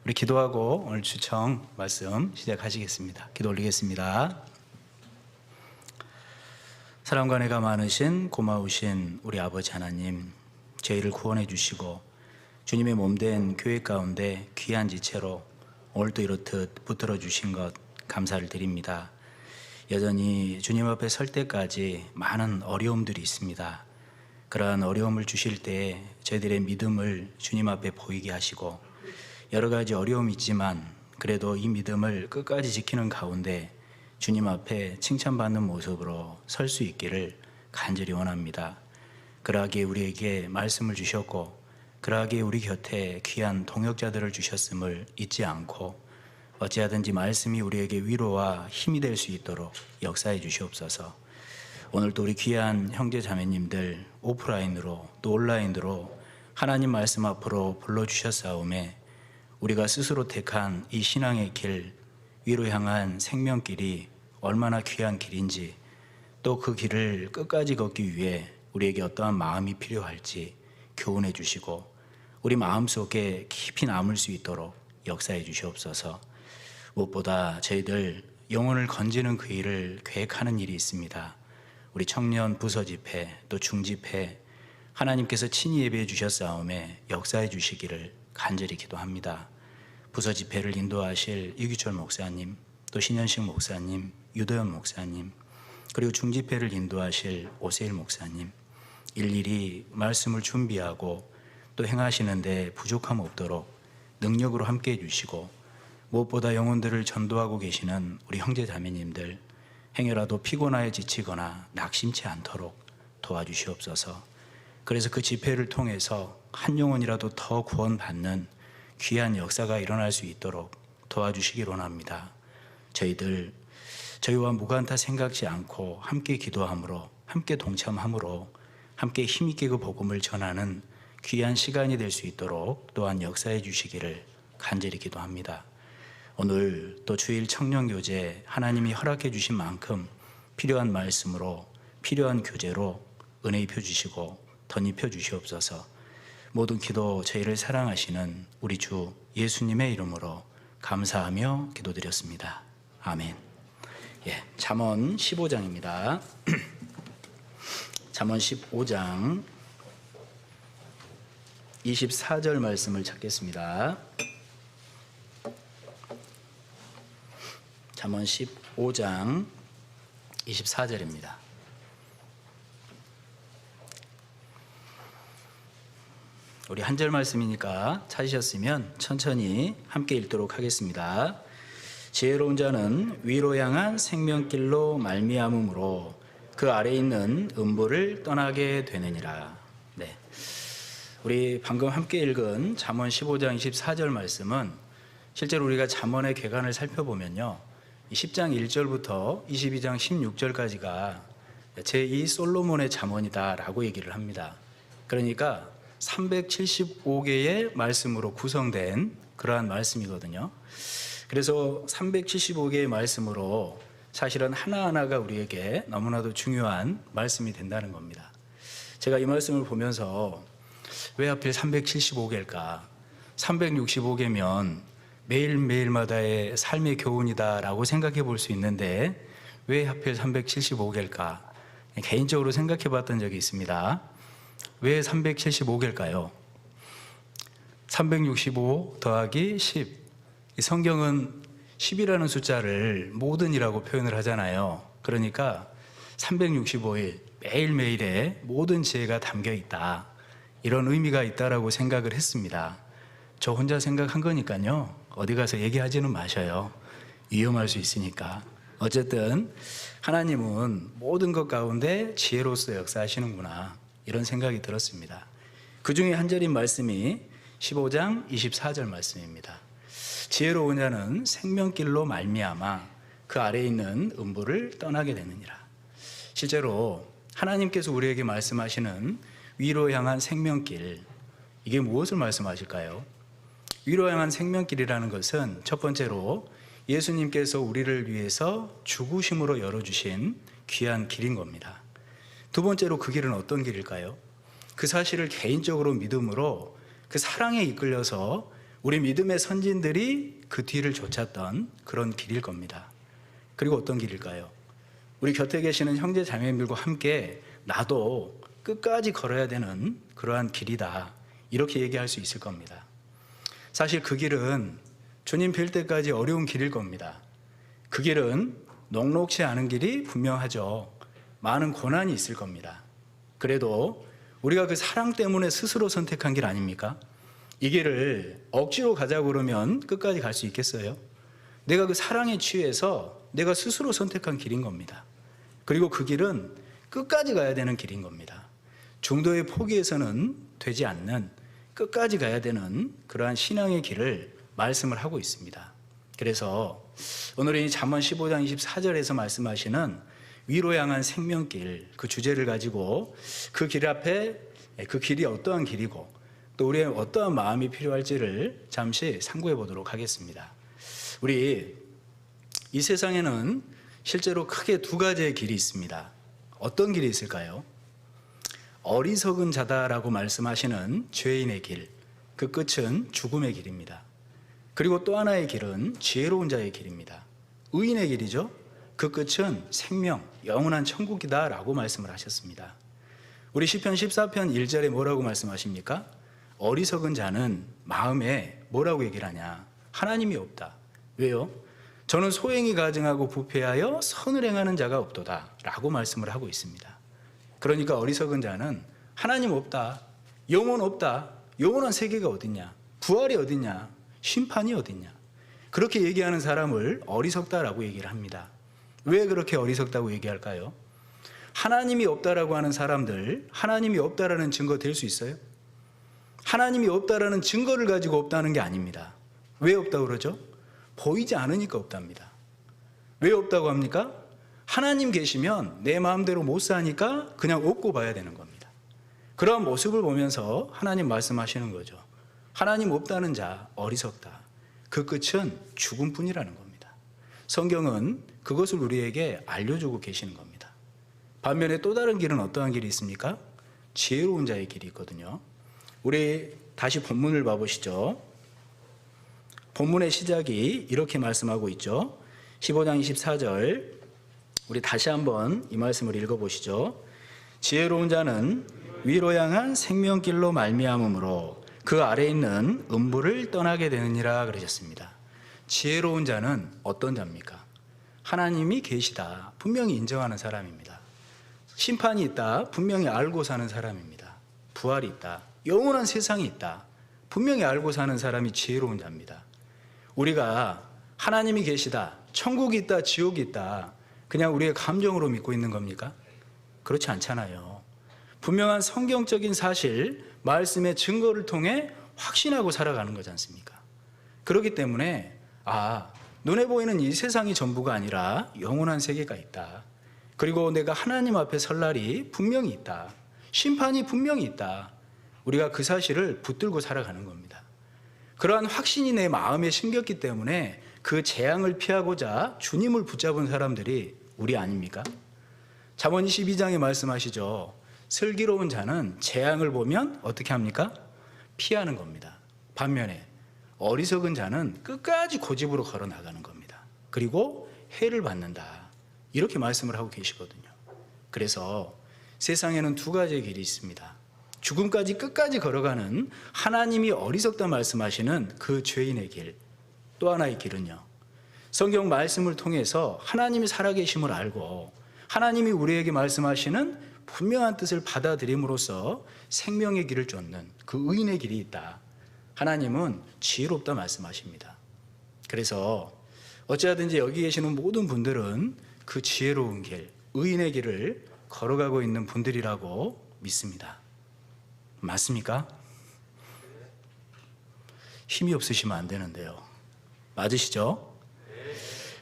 우리 기도하고 오늘 주청 말씀 시작하시겠습니다. 기도 올리겠습니다. 사랑과 은혜가 많으신 고마우신 우리 아버지 하나님, 저희를 구원해 주시고 주님의 몸된 교회 가운데 귀한 지체로 오늘도 이렇듯 붙들어 주신 것 감사를 드립니다. 여전히 주님 앞에 설 때까지 많은 어려움들이 있습니다. 그러한 어려움을 주실 때 저희들의 믿음을 주님 앞에 보이게 하시고, 여러 가지 어려움이 있지만 그래도 이 믿음을 끝까지 지키는 가운데 주님 앞에 칭찬받는 모습으로 설 수 있기를 간절히 원합니다. 그러하기에 우리에게 말씀을 주셨고, 그러하기에 우리 곁에 귀한 동역자들을 주셨음을 잊지 않고, 어찌하든지 말씀이 우리에게 위로와 힘이 될 수 있도록 역사해 주시옵소서. 오늘도 우리 귀한 형제 자매님들 오프라인으로 또 온라인으로 하나님 말씀 앞으로 불러주셨사오매 우리가 스스로 택한 이 신앙의 길, 위로 향한 생명길이 얼마나 귀한 길인지, 또 그 길을 끝까지 걷기 위해 우리에게 어떠한 마음이 필요할지 교훈해 주시고, 우리 마음속에 깊이 남을 수 있도록 역사해 주시옵소서. 무엇보다 저희들 영혼을 건지는 그 일을 계획하는 일이 있습니다. 우리 청년 부서 집회 또 중집회 하나님께서 친히 예배해 주셨사오매 역사해 주시기를 간절히 기도합니다. 부서 집회를 인도하실 이규철 목사님, 또 신현식 목사님, 유도현 목사님, 그리고 중집회를 인도하실 오세일 목사님, 일일이 말씀을 준비하고 또 행하시는데 부족함 없도록 능력으로 함께해 주시고, 무엇보다 영혼들을 전도하고 계시는 우리 형제 자매님들 행여라도 피곤하여 지치거나 낙심치 않도록 도와주시옵소서. 그래서 그 집회를 통해서 한 영혼이라도 더 구원받는 귀한 역사가 일어날 수 있도록 도와주시기 원합니다. 저희와 무관타 생각지 않고 함께 기도함으로, 함께 동참함으로, 함께 힘있게 그 복음을 전하는 귀한 시간이 될 수 있도록 또한 역사해 주시기를 간절히 기도합니다. 오늘 또 주일 청년교제 하나님이 허락해 주신 만큼 필요한 말씀으로, 필요한 교제로 은혜 입혀 주시고 덧입혀 주시옵소서. 모든 기도 저희를 사랑하시는 우리 주 예수님의 이름으로 감사하며 기도드렸습니다. 아멘. 잠언 15장입니다. 잠언 15장 24절 말씀을 찾겠습니다. 잠언 15장 24절입니다. 우리 한 절 말씀이니까 찾으셨으면 천천히 함께 읽도록 하겠습니다. 지혜로운 자는 위로 향한 생명길로 말미암음으로 그 아래 있는 음부를 떠나게 되느니라. 네, 우리 방금 함께 읽은 잠언 15장 24절 말씀은 실제로 우리가 잠언의 개관을 살펴보면요, 10장 1절부터 22장 16절까지가 제2 솔로몬의 잠언이다라고 얘기를 합니다. 그러니까 375개의 말씀으로 구성된 그러한 말씀이거든요. 그래서 375개의 말씀으로 사실은 하나하나가 우리에게 너무나도 중요한 말씀이 된다는 겁니다. 제가 이 말씀을 보면서 왜 하필 375개일까? 365개면 매일매일마다의 삶의 교훈이다라고 생각해 볼 수 있는데 왜 하필 375개일까? 개인적으로 생각해 봤던 적이 있습니다. 왜 375개일까요? 365 더하기 10. 이 성경은 10이라는 숫자를 모든이라고 표현을 하잖아요. 그러니까 365일 매일매일의 모든 지혜가 담겨 있다, 이런 의미가 있다라고 생각을 했습니다. 저 혼자 생각한 거니까요, 어디 가서 얘기하지는 마셔요. 위험할 수 있으니까. 어쨌든 하나님은 모든 것 가운데 지혜로서 역사하시는구나, 이런 생각이 들었습니다. 그 중에 한 절인 말씀이 15장 24절 말씀입니다. 지혜로운 자는 생명길로 말미암아 그 아래에 있는 음부를 떠나게 되느니라. 실제로 하나님께서 우리에게 말씀하시는 위로 향한 생명길, 이게 무엇을 말씀하실까요? 위로 향한 생명길이라는 것은 첫 번째로 예수님께서 우리를 위해서 죽으심으로 열어주신 귀한 길인 겁니다. 두 번째로 그 길은 어떤 길일까요? 그 사실을 개인적으로 믿음으로 그 사랑에 이끌려서 우리 믿음의 선진들이 그 뒤를 쫓았던 그런 길일 겁니다. 그리고 어떤 길일까요? 우리 곁에 계시는 형제 자매님들과 함께 나도 끝까지 걸어야 되는 그러한 길이다, 이렇게 얘기할 수 있을 겁니다. 사실 그 길은 주님 뵐 때까지 어려운 길일 겁니다. 그 길은 녹록지 않은 길이 분명하죠. 많은 고난이 있을 겁니다. 그래도 우리가 그 사랑 때문에 스스로 선택한 길 아닙니까? 이 길을 억지로 가자고 그러면 끝까지 갈 수 있겠어요? 내가 그 사랑에 취해서 내가 스스로 선택한 길인 겁니다. 그리고 그 길은 끝까지 가야 되는 길인 겁니다. 중도에 포기해서는 되지 않는, 끝까지 가야 되는 그러한 신앙의 길을 말씀을 하고 있습니다. 그래서 오늘은 이 잠언 15장 24절에서 말씀하시는 위로 향한 생명길, 그 주제를 가지고 그 길 앞에 그 길이 어떠한 길이고 또 우리의 어떠한 마음이 필요할지를 잠시 상고해 보도록 하겠습니다. 우리 이 세상에는 실제로 크게 두 가지의 길이 있습니다. 어떤 길이 있을까요? 어리석은 자다라고 말씀하시는 죄인의 길, 그 끝은 죽음의 길입니다. 그리고 또 하나의 길은 지혜로운 자의 길입니다. 의인의 길이죠. 그 끝은 생명, 영원한 천국이다 라고 말씀을 하셨습니다. 우리 시편 14편 1절에 뭐라고 말씀하십니까? 어리석은 자는 마음에 뭐라고 얘기를 하냐? 하나님이 없다. 왜요? 저는 소행이 가증하고 부패하여 선을 행하는 자가 없도다 라고 말씀을 하고 있습니다. 그러니까 어리석은 자는 하나님 없다, 영혼 없다, 영원한 세계가 어딨냐, 부활이 어딨냐, 심판이 어딨냐, 그렇게 얘기하는 사람을 어리석다라고 얘기를 합니다. 왜 그렇게 어리석다고 얘기할까요? 하나님이 없다라고 하는 사람들, 하나님이 없다라는 증거 될 수 있어요? 하나님이 없다라는 증거를 가지고 없다는 게 아닙니다. 왜 없다고 그러죠? 보이지 않으니까 없답니다. 왜 없다고 합니까? 하나님 계시면 내 마음대로 못 사니까 그냥 없고 봐야 되는 겁니다. 그러한 모습을 보면서 하나님 말씀하시는 거죠. 하나님 없다는 자 어리석다. 그 끝은 죽음뿐이라는 겁니다. 성경은 그것을 우리에게 알려주고 계시는 겁니다. 반면에 또 다른 길은 어떠한 길이 있습니까? 지혜로운 자의 길이 있거든요. 우리 다시 본문을 봐보시죠. 본문의 시작이 이렇게 말씀하고 있죠. 15장 24절, 우리 다시 한번 이 말씀을 읽어보시죠. 지혜로운 자는 위로 향한 생명길로 말미암음으로 그 아래에 있는 음부를 떠나게 되느니라 그러셨습니다. 지혜로운 자는 어떤 자입니까? 하나님이 계시다 분명히 인정하는 사람입니다. 심판이 있다 분명히 알고 사는 사람입니다. 부활이 있다, 영원한 세상이 있다 분명히 알고 사는 사람이 지혜로운 자입니다. 우리가 하나님이 계시다, 천국이 있다, 지옥이 있다 그냥 우리의 감정으로 믿고 있는 겁니까? 그렇지 않잖아요. 분명한 성경적인 사실, 말씀의 증거를 통해 확신하고 살아가는 거지 않습니까? 그렇기 때문에 눈에 보이는 이 세상이 전부가 아니라 영원한 세계가 있다. 그리고 내가 하나님 앞에 설 날이 분명히 있다. 심판이 분명히 있다. 우리가 그 사실을 붙들고 살아가는 겁니다. 그러한 확신이 내 마음에 심겼기 때문에 그 재앙을 피하고자 주님을 붙잡은 사람들이 우리 아닙니까? 잠언 22장에 말씀하시죠. 슬기로운 자는 재앙을 보면 어떻게 합니까? 피하는 겁니다. 반면에 어리석은 자는 끝까지 고집으로 걸어 나가는 겁니다. 그리고 해를 받는다. 이렇게 말씀을 하고 계시거든요. 그래서 세상에는 두 가지의 길이 있습니다. 죽음까지 끝까지 걸어가는 하나님이 어리석다 말씀하시는 그 죄인의 길, 또 하나의 길은요, 성경 말씀을 통해서 하나님이 살아계심을 알고 하나님이 우리에게 말씀하시는 분명한 뜻을 받아들임으로써 생명의 길을 쫓는 그 의인의 길이 있다. 하나님은 지혜롭다 말씀하십니다. 그래서 어찌하든지 여기 계시는 모든 분들은 그 지혜로운 길, 의인의 길을 걸어가고 있는 분들이라고 믿습니다. 맞습니까? 힘이 없으시면 안 되는데요. 맞으시죠?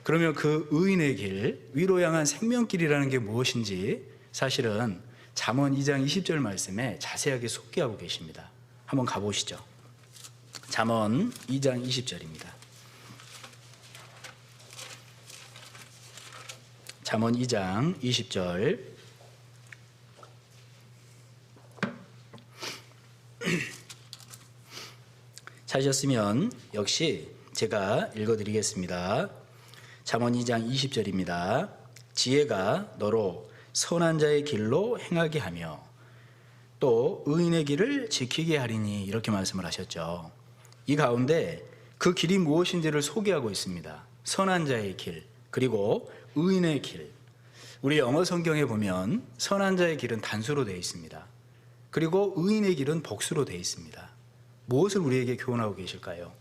그러면 그 의인의 길, 위로 향한 생명길이라는 게 무엇인지 사실은 잠언 2장 20절 말씀에 자세하게 소개하고 계십니다. 한번 가보시죠. 잠언 2장 20절입니다. 잠언 2장 20절. 찾으셨으면 역시 제가 읽어드리겠습니다. 잠언 2장 20절입니다. 지혜가 너로 선한 자의 길로 행하게 하며 또 의인의 길을 지키게 하리니, 이렇게 말씀을 하셨죠. 이 가운데 그 길이 무엇인지를 소개하고 있습니다. 선한 자의 길, 그리고 의인의 길. 우리 영어 성경에 보면 선한 자의 길은 단수로 되어 있습니다. 그리고 의인의 길은 복수로 되어 있습니다. 무엇을 우리에게 교훈하고 계실까요?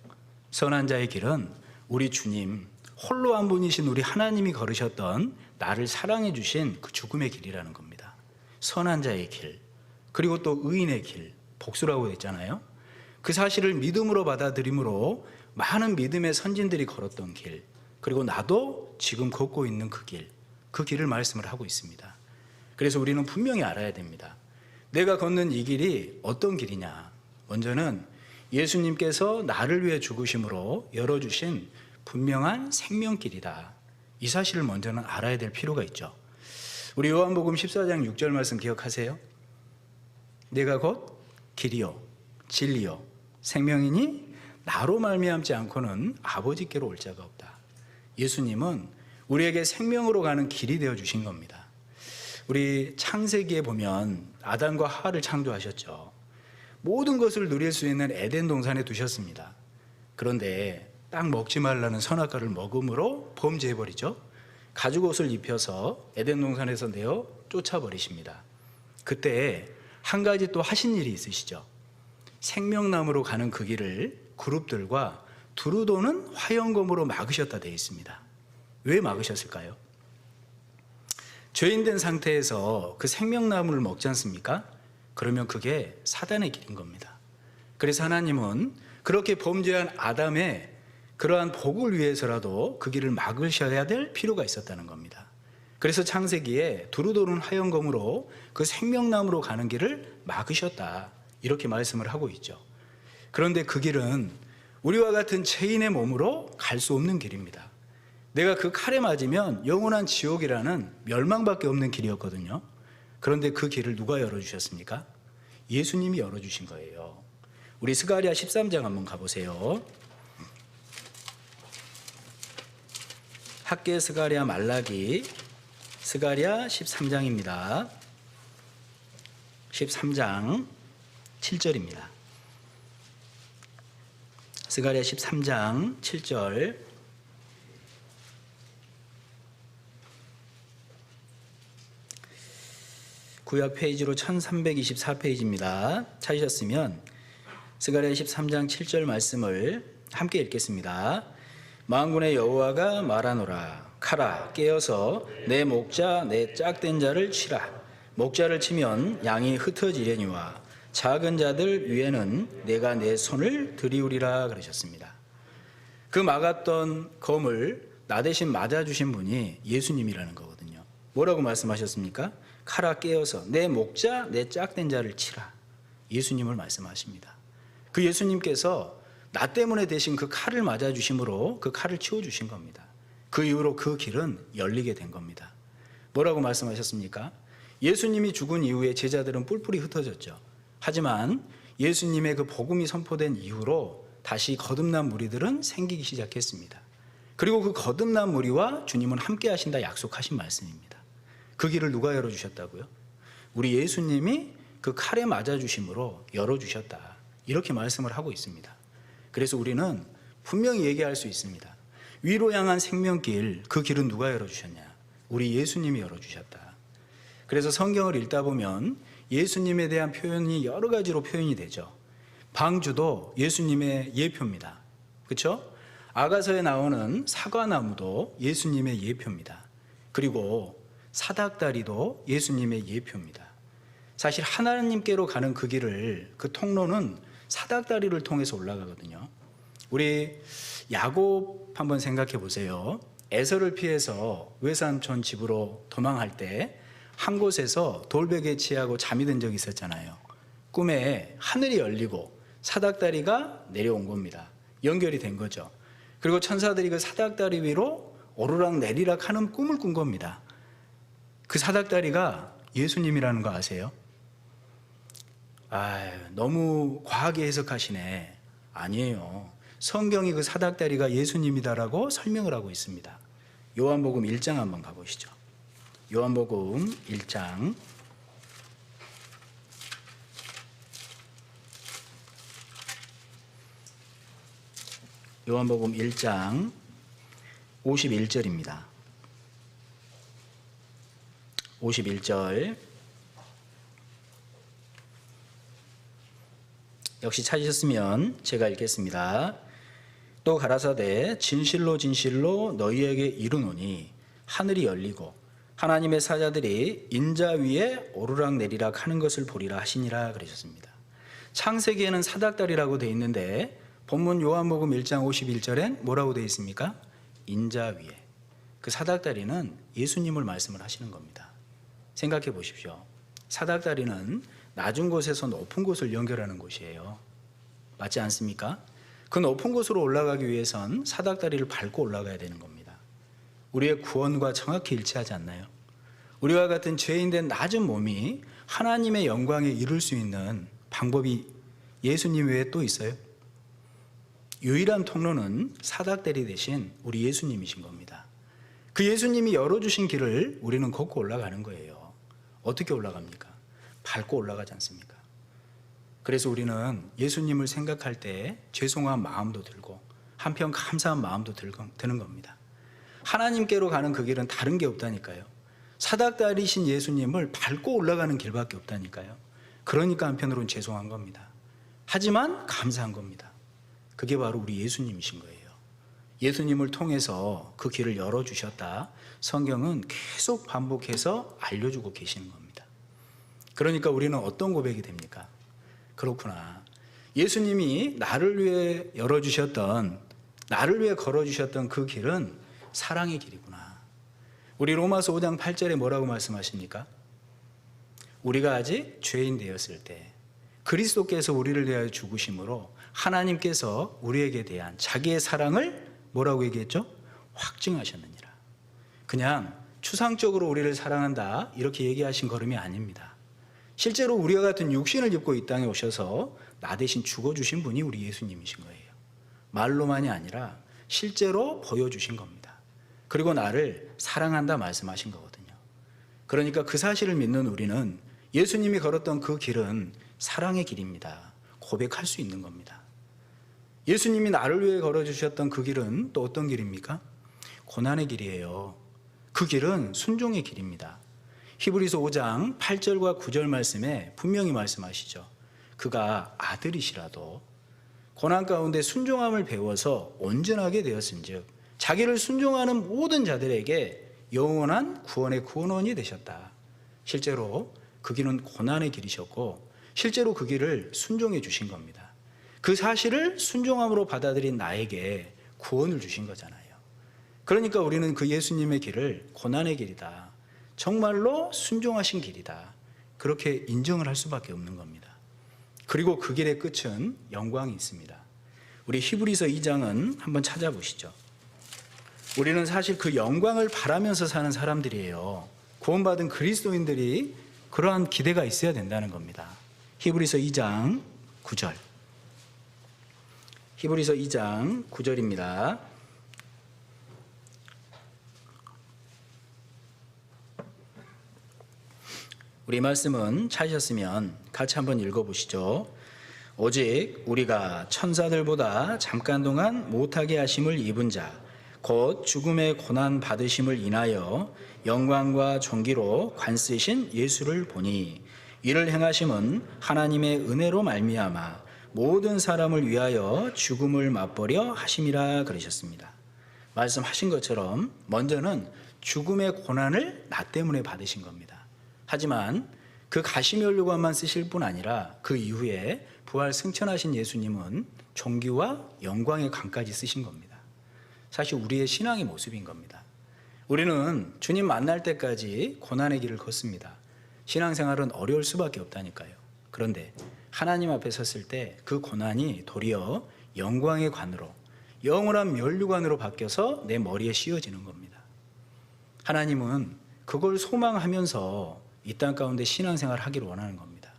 선한 자의 길은 우리 주님, 홀로 한 분이신 우리 하나님이 걸으셨던 나를 사랑해 주신 그 죽음의 길이라는 겁니다. 선한 자의 길, 그리고 또 의인의 길, 복수라고 했잖아요. 그 사실을 믿음으로 받아들임으로 많은 믿음의 선진들이 걸었던 길, 그리고 나도 지금 걷고 있는 그 길을 말씀을 하고 있습니다. 그래서 우리는 분명히 알아야 됩니다. 내가 걷는 이 길이 어떤 길이냐? 먼저는 예수님께서 나를 위해 죽으심으로 열어주신 분명한 생명길이다. 이 사실을 먼저는 알아야 될 필요가 있죠. 우리 요한복음 14장 6절 말씀 기억하세요? 내가 곧 길이요 진리요 생명이니 나로 말미암지 않고는 아버지께로 올 자가 없다. 예수님은 우리에게 생명으로 가는 길이 되어 주신 겁니다. 우리 창세기에 보면 아담과 하와를 창조하셨죠. 모든 것을 누릴 수 있는 에덴 동산에 두셨습니다. 그런데 딱 먹지 말라는 선악과를 먹음으로 범죄해버리죠. 가죽옷을 입혀서 에덴 동산에서 내어 쫓아버리십니다. 그때 한 가지 또 하신 일이 있으시죠. 생명나무로 가는 그 길을 그룹들과 두루 도는 화영검으로 막으셨다 되어 있습니다. 왜 막으셨을까요? 죄인된 상태에서 그 생명나무를 먹지 않습니까? 그러면 그게 사단의 길인 겁니다. 그래서 하나님은 그렇게 범죄한 아담의 그러한 복을 위해서라도 그 길을 막으셔야 될 필요가 있었다는 겁니다. 그래서 창세기에 두루 도는 화영검으로 그 생명나무로 가는 길을 막으셨다, 이렇게 말씀을 하고 있죠. 그런데 그 길은 우리와 같은 죄인의 몸으로 갈 수 없는 길입니다. 내가 그 칼에 맞으면 영원한 지옥이라는 멸망밖에 없는 길이었거든요. 그런데 그 길을 누가 열어주셨습니까? 예수님이 열어주신 거예요. 우리 스가랴 13장 한번 가보세요. 학계 스가랴 말라기 스가랴 13장입니다. 13장 7절입니다. 스가랴 13장 7절. 구약 페이지로 1324페이지입니다. 찾으셨으면 스가랴 13장 7절 말씀을 함께 읽겠습니다. 만군의 여호와가 말하노라. 카라 깨어서 내 목자 내 짝된 자를 치라. 목자를 치면 양이 흩어지려니와 작은 자들 위에는 내가 내 손을 들이우리라 그러셨습니다. 그 막았던 검을 나 대신 맞아주신 분이 예수님이라는 거거든요. 뭐라고 말씀하셨습니까? 카라 깨어서 내 목자 내 짝된 자를 치라. 예수님을 말씀하십니다. 그 예수님께서 나 때문에 대신 그 칼을 맞아주심으로 그 칼을 치워주신 겁니다. 그 이후로 그 길은 열리게 된 겁니다. 뭐라고 말씀하셨습니까? 예수님이 죽은 이후에 제자들은 뿔뿔이 흩어졌죠. 하지만 예수님의 그 복음이 선포된 이후로 다시 거듭난 무리들은 생기기 시작했습니다. 그리고 그 거듭난 무리와 주님은 함께 하신다 약속하신 말씀입니다. 그 길을 누가 열어주셨다고요? 우리 예수님이 그 칼에 맞아주심으로 열어주셨다, 이렇게 말씀을 하고 있습니다. 그래서 우리는 분명히 얘기할 수 있습니다. 위로 향한 생명길, 그 길은 누가 열어주셨냐? 우리 예수님이 열어주셨다. 그래서 성경을 읽다 보면 예수님에 대한 표현이 여러 가지로 표현이 되죠. 방주도 예수님의 예표입니다. 그렇죠? 아가서에 나오는 사과나무도 예수님의 예표입니다. 그리고 사닥다리도 예수님의 예표입니다. 사실 하나님께로 가는 그 길을, 그 통로는 사닥다리를 통해서 올라가거든요. 우리 야곱 한번 생각해 보세요. 에서를 피해서 외삼촌 집으로 도망할 때 한 곳에서 돌베개에 취하고 잠이 든 적이 있었잖아요. 꿈에 하늘이 열리고 사닥다리가 내려온 겁니다. 연결이 된 거죠. 그리고 천사들이 그 사닥다리 위로 오르락 내리락 하는 꿈을 꾼 겁니다. 그 사닥다리가 예수님이라는 거 아세요? 너무 과하게 해석하시네. 아니에요. 성경이 그 사닥다리가 예수님이다라고 설명을 하고 있습니다. 요한복음 1장 한번 가보시죠. 요한복음 1장 요한복음 1장 51절입니다. 51절 역시 찾으셨으면 제가 읽겠습니다. 또 가라사대 진실로 진실로 너희에게 이르노니 하늘이 열리고 하나님의 사자들이 인자 위에 오르락내리락 하는 것을 보리라 하시니라 그러셨습니다. 창세기에는 사닥다리라고 되어 있는데 본문 요한복음 1장 51절엔 뭐라고 되어 있습니까? 인자 위에. 그 사닥다리는 예수님을 말씀을 하시는 겁니다. 생각해 보십시오. 사닥다리는 낮은 곳에서 높은 곳을 연결하는 곳이에요. 맞지 않습니까? 그 높은 곳으로 올라가기 위해선 사닥다리를 밟고 올라가야 되는 겁니다. 우리의 구원과 정확히 일치하지 않나요? 우리와 같은 죄인된 낮은 몸이 하나님의 영광에 이룰 수 있는 방법이 예수님 외에 또 있어요? 유일한 통로는 사닥다리 대신 우리 예수님이신 겁니다. 그 예수님이 열어주신 길을 우리는 걷고 올라가는 거예요. 어떻게 올라갑니까? 밟고 올라가지 않습니까? 그래서 우리는 예수님을 생각할 때 죄송한 마음도 들고 한편 감사한 마음도 드는 겁니다. 하나님께로 가는 그 길은 다른 게 없다니까요. 사닥다리신 예수님을 밟고 올라가는 길밖에 없다니까요. 그러니까 한편으로는 죄송한 겁니다. 하지만 감사한 겁니다. 그게 바로 우리 예수님이신 거예요. 예수님을 통해서 그 길을 열어주셨다. 성경은 계속 반복해서 알려주고 계시는 겁니다. 그러니까 우리는 어떤 고백이 됩니까? 그렇구나. 예수님이 나를 위해 열어주셨던, 나를 위해 걸어주셨던 그 길은 사랑의 길이구나. 우리 로마서 5장 8절에 뭐라고 말씀하십니까? 우리가 아직 죄인 되었을 때 그리스도께서 우리를 대하여 죽으심으로 하나님께서 우리에게 대한 자기의 사랑을 뭐라고 얘기했죠? 확증하셨느니라. 그냥 추상적으로 우리를 사랑한다 이렇게 얘기하신 걸음이 아닙니다. 실제로 우리와 같은 육신을 입고 이 땅에 오셔서 나 대신 죽어주신 분이 우리 예수님이신 거예요. 말로만이 아니라 실제로 보여주신 겁니다. 그리고 나를 사랑한다 말씀하신 거거든요. 그러니까 그 사실을 믿는 우리는 예수님이 걸었던 그 길은 사랑의 길입니다. 고백할 수 있는 겁니다. 예수님이 나를 위해 걸어주셨던 그 길은 또 어떤 길입니까? 고난의 길이에요. 그 길은 순종의 길입니다. 히브리서 5장 8절과 9절 말씀에 분명히 말씀하시죠. 그가 아들이시라도 고난 가운데 순종함을 배워서 온전하게 되었은즉 자기를 순종하는 모든 자들에게 영원한 구원의 구원원이 되셨다. 실제로 그 길은 고난의 길이셨고 실제로 그 길을 순종해 주신 겁니다. 그 사실을 순종함으로 받아들인 나에게 구원을 주신 거잖아요. 그러니까 우리는 그 예수님의 길을 고난의 길이다, 정말로 순종하신 길이다, 그렇게 인정을 할 수밖에 없는 겁니다. 그리고 그 길의 끝은 영광이 있습니다. 우리 히브리서 2장은 한번 찾아보시죠. 우리는 사실 그 영광을 바라면서 사는 사람들이에요. 구원받은 그리스도인들이 그러한 기대가 있어야 된다는 겁니다. 히브리서 2장 9절. 히브리서 2장 9절입니다. 우리 말씀은 찾으셨으면 같이 한번 읽어보시죠. 오직 우리가 천사들보다 잠깐 동안 못하게 하심을 입은 자, 곧 죽음의 고난 받으심을 인하여 영광과 존귀로 관쓰신 예수를 보니 이를 행하심은 하나님의 은혜로 말미암아 모든 사람을 위하여 죽음을 맛보려 하심이라 그러셨습니다. 말씀하신 것처럼 먼저는 죽음의 고난을 나 때문에 받으신 겁니다. 하지만 그 가시면류관만 쓰실 뿐 아니라 그 이후에 부활 승천하신 예수님은 존귀와 영광의 관까지 쓰신 겁니다. 사실 우리의 신앙의 모습인 겁니다. 우리는 주님 만날 때까지 고난의 길을 걷습니다. 신앙생활은 어려울 수밖에 없다니까요. 그런데 하나님 앞에 섰을 때 그 고난이 도리어 영광의 관으로, 영원한 면류관으로 바뀌어서 내 머리에 씌워지는 겁니다. 하나님은 그걸 소망하면서 이 땅 가운데 신앙생활 하기를 원하는 겁니다.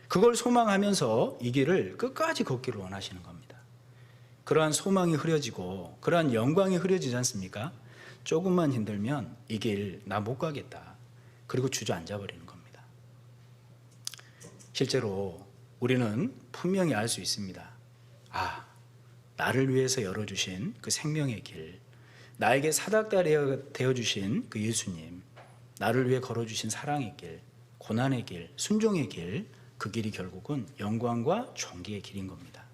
그걸 소망하면서 이 길을 끝까지 걷기를 원하시는 겁니다. 그러한 소망이 흐려지고 그러한 영광이 흐려지지 않습니까? 조금만 힘들면 이 길 나 못 가겠다. 그리고 주저앉아 버리는 겁니다. 실제로 우리는 분명히 알 수 있습니다. 아, 나를 위해서 열어주신 그 생명의 길, 나에게 사닥다리가 되어주신 그 예수님, 나를 위해 걸어주신 사랑의 길, 고난의 길, 순종의 길, 그 길이 결국은 영광과 존귀의 길인 겁니다.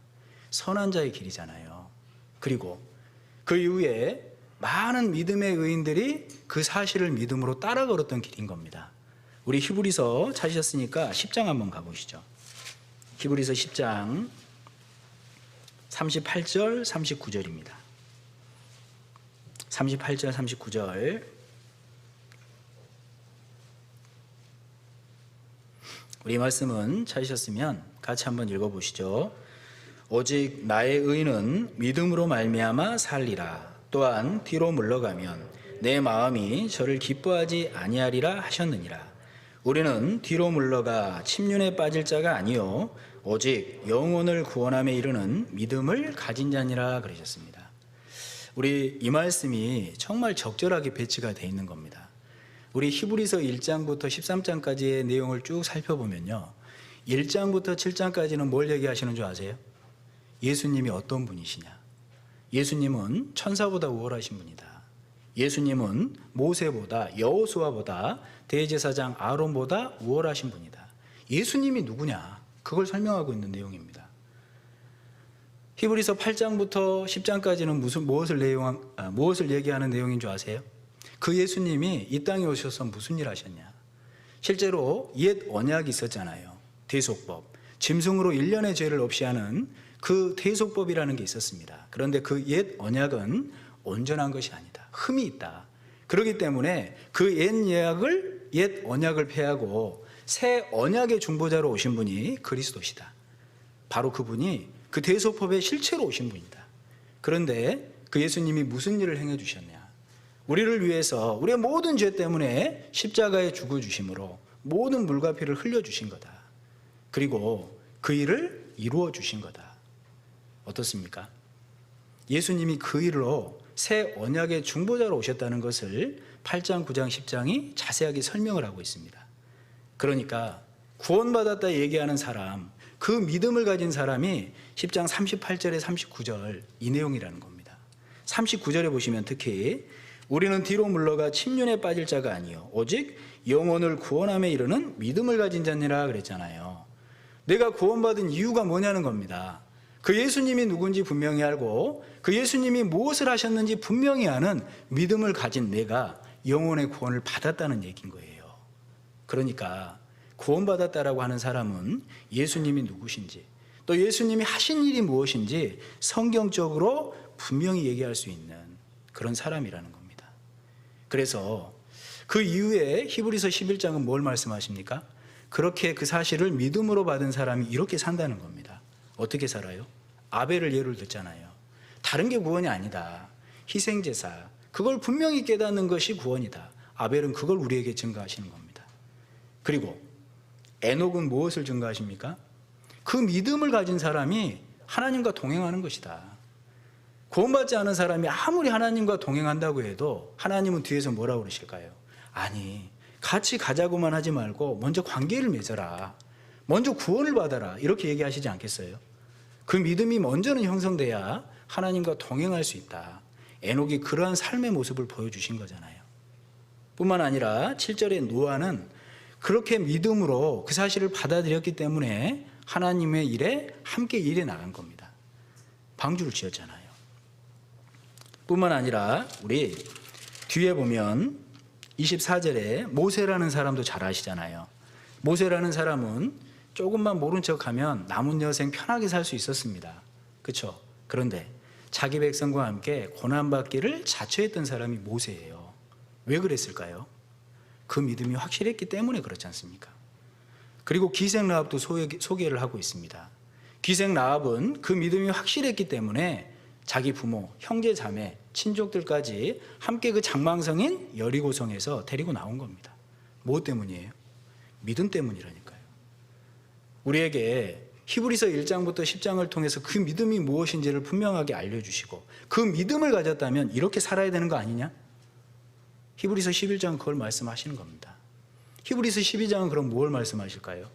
선한 자의 길이잖아요. 그리고 그 이후에 많은 믿음의 의인들이 그 사실을 믿음으로 따라 걸었던 길인 겁니다. 우리 히브리서 찾으셨으니까 10장 한번 가보시죠. 히브리서 10장 38절 39절입니다. 38절 39절 우리 말씀은 찾으셨으면 같이 한번 읽어보시죠. 오직 나의 의는 믿음으로 말미암아 살리라. 또한 뒤로 물러가면 내 마음이 저를 기뻐하지 아니하리라 하셨느니라. 우리는 뒤로 물러가 침륜에 빠질 자가 아니요 오직 영혼을 구원함에 이르는 믿음을 가진 자니라 그러셨습니다. 우리 이 말씀이 정말 적절하게 배치가 되어 있는 겁니다. 우리 히브리서 1장부터 13장까지의 내용을 쭉 살펴보면요, 1장부터 7장까지는 뭘 얘기하시는 줄 아세요? 예수님이 어떤 분이시냐? 예수님은 천사보다 우월하신 분이다. 예수님은 모세보다, 여호수아보다, 대제사장 아론보다 우월하신 분이다. 예수님이 누구냐? 그걸 설명하고 있는 내용입니다. 히브리서 8장부터 10장까지는 무엇을 얘기하는 내용인 줄 아세요? 그 예수님이 이 땅에 오셔서 무슨 일 하셨냐? 실제로 옛 언약이 있었잖아요. 대속법. 짐승으로 1년의 죄를 없이 하는 그 대속법이라는 게 있었습니다. 그런데 그 옛 언약은 온전한 것이 아니다. 흠이 있다. 그렇기 때문에 그 옛 언약을 폐하고 새 언약의 중보자로 오신 분이 그리스도시다. 바로 그분이 그 대속법의 실체로 오신 분이다. 그런데 그 예수님이 무슨 일을 행해 주셨냐? 우리를 위해서 우리의 모든 죄 때문에 십자가에 죽어주심으로 모든 물과 피를 흘려주신 거다. 그리고 그 일을 이루어 주신 거다. 어떻습니까? 예수님이 그 일로 새 언약의 중보자로 오셨다는 것을 8장, 9장, 10장이 자세하게 설명을 하고 있습니다. 그러니까 구원받았다 얘기하는 사람, 그 믿음을 가진 사람이 10장 38절에 39절 이 내용이라는 겁니다. 39절에 보시면 특히 우리는 뒤로 물러가 침륜에 빠질 자가 아니요 오직 영혼을 구원함에 이르는 믿음을 가진 자니라 그랬잖아요. 내가 구원받은 이유가 뭐냐는 겁니다. 그 예수님이 누군지 분명히 알고 그 예수님이 무엇을 하셨는지 분명히 아는 믿음을 가진 내가 영혼의 구원을 받았다는 얘기인 거예요. 그러니까 구원받았다라고 하는 사람은 예수님이 누구신지 또 예수님이 하신 일이 무엇인지 성경적으로 분명히 얘기할 수 있는 그런 사람이라는 겁니다. 그래서 그 이후에 히브리서 11장은 뭘 말씀하십니까? 그렇게 그 사실을 믿음으로 받은 사람이 이렇게 산다는 겁니다. 어떻게 살아요? 아벨을 예를 듣잖아요. 다른 게 구원이 아니다. 희생제사, 그걸 분명히 깨닫는 것이 구원이다. 아벨은 그걸 우리에게 증거하시는 겁니다. 그리고 에녹은 무엇을 증거하십니까? 그 믿음을 가진 사람이 하나님과 동행하는 것이다. 구원받지 않은 사람이 아무리 하나님과 동행한다고 해도 하나님은 뒤에서 뭐라고 그러실까요? 아니, 같이 가자고만 하지 말고 먼저 관계를 맺어라. 먼저 구원을 받아라. 이렇게 얘기하시지 않겠어요? 그 믿음이 먼저는 형성돼야 하나님과 동행할 수 있다. 에녹이 그러한 삶의 모습을 보여주신 거잖아요. 뿐만 아니라 7절의 노아는 그렇게 믿음으로 그 사실을 받아들였기 때문에 하나님의 일에 함께 일해 나간 겁니다. 방주를 지었잖아요. 뿐만 아니라 우리 뒤에 보면 24절에 모세라는 사람도 잘 아시잖아요. 모세라는 사람은 조금만 모른 척하면 남은 여생 편하게 살 수 있었습니다. 그렇죠? 그런데 자기 백성과 함께 고난받기를 자처했던 사람이 모세예요. 왜 그랬을까요? 그 믿음이 확실했기 때문에 그렇지 않습니까? 그리고 기생 라합도 소개를 하고 있습니다. 기생 라합은 그 믿음이 확실했기 때문에 자기 부모, 형제, 자매, 친족들까지 함께 그 장망성인 여리고성에서 데리고 나온 겁니다. 무엇 때문이에요? 믿음 때문이라니까요. 우리에게 히브리서 1장부터 10장을 통해서 그 믿음이 무엇인지를 분명하게 알려주시고 그 믿음을 가졌다면 이렇게 살아야 되는 거 아니냐? 히브리서 11장은 그걸 말씀하시는 겁니다. 히브리서 12장은 그럼 뭘 말씀하실까요?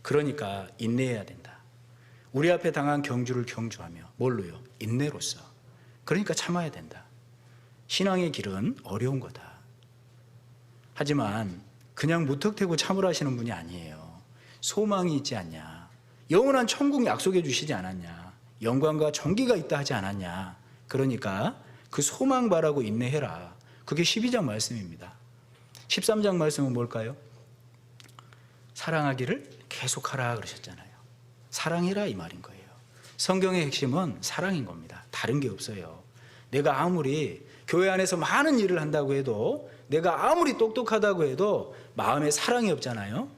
그러니까 인내해야 된다. 우리 앞에 당한 경주를 경주하며 뭘로요? 인내로써. 그러니까 참아야 된다. 신앙의 길은 어려운 거다. 하지만 그냥 무턱대고 참으라시는 분이 아니에요. 소망이 있지 않냐? 영원한 천국 약속해 주시지 않았냐? 영광과 존귀가 있다 하지 않았냐? 그러니까 그 소망 바라고 인내해라. 그게 12장 말씀입니다. 13장 말씀은 뭘까요? 사랑하기를 계속하라 그러셨잖아요. 사랑해라 이 말인 거예요. 성경의 핵심은 사랑인 겁니다. 다른 게 없어요. 내가 아무리 교회 안에서 많은 일을 한다고 해도, 내가 아무리 똑똑하다고 해도 마음에 사랑이 없잖아요.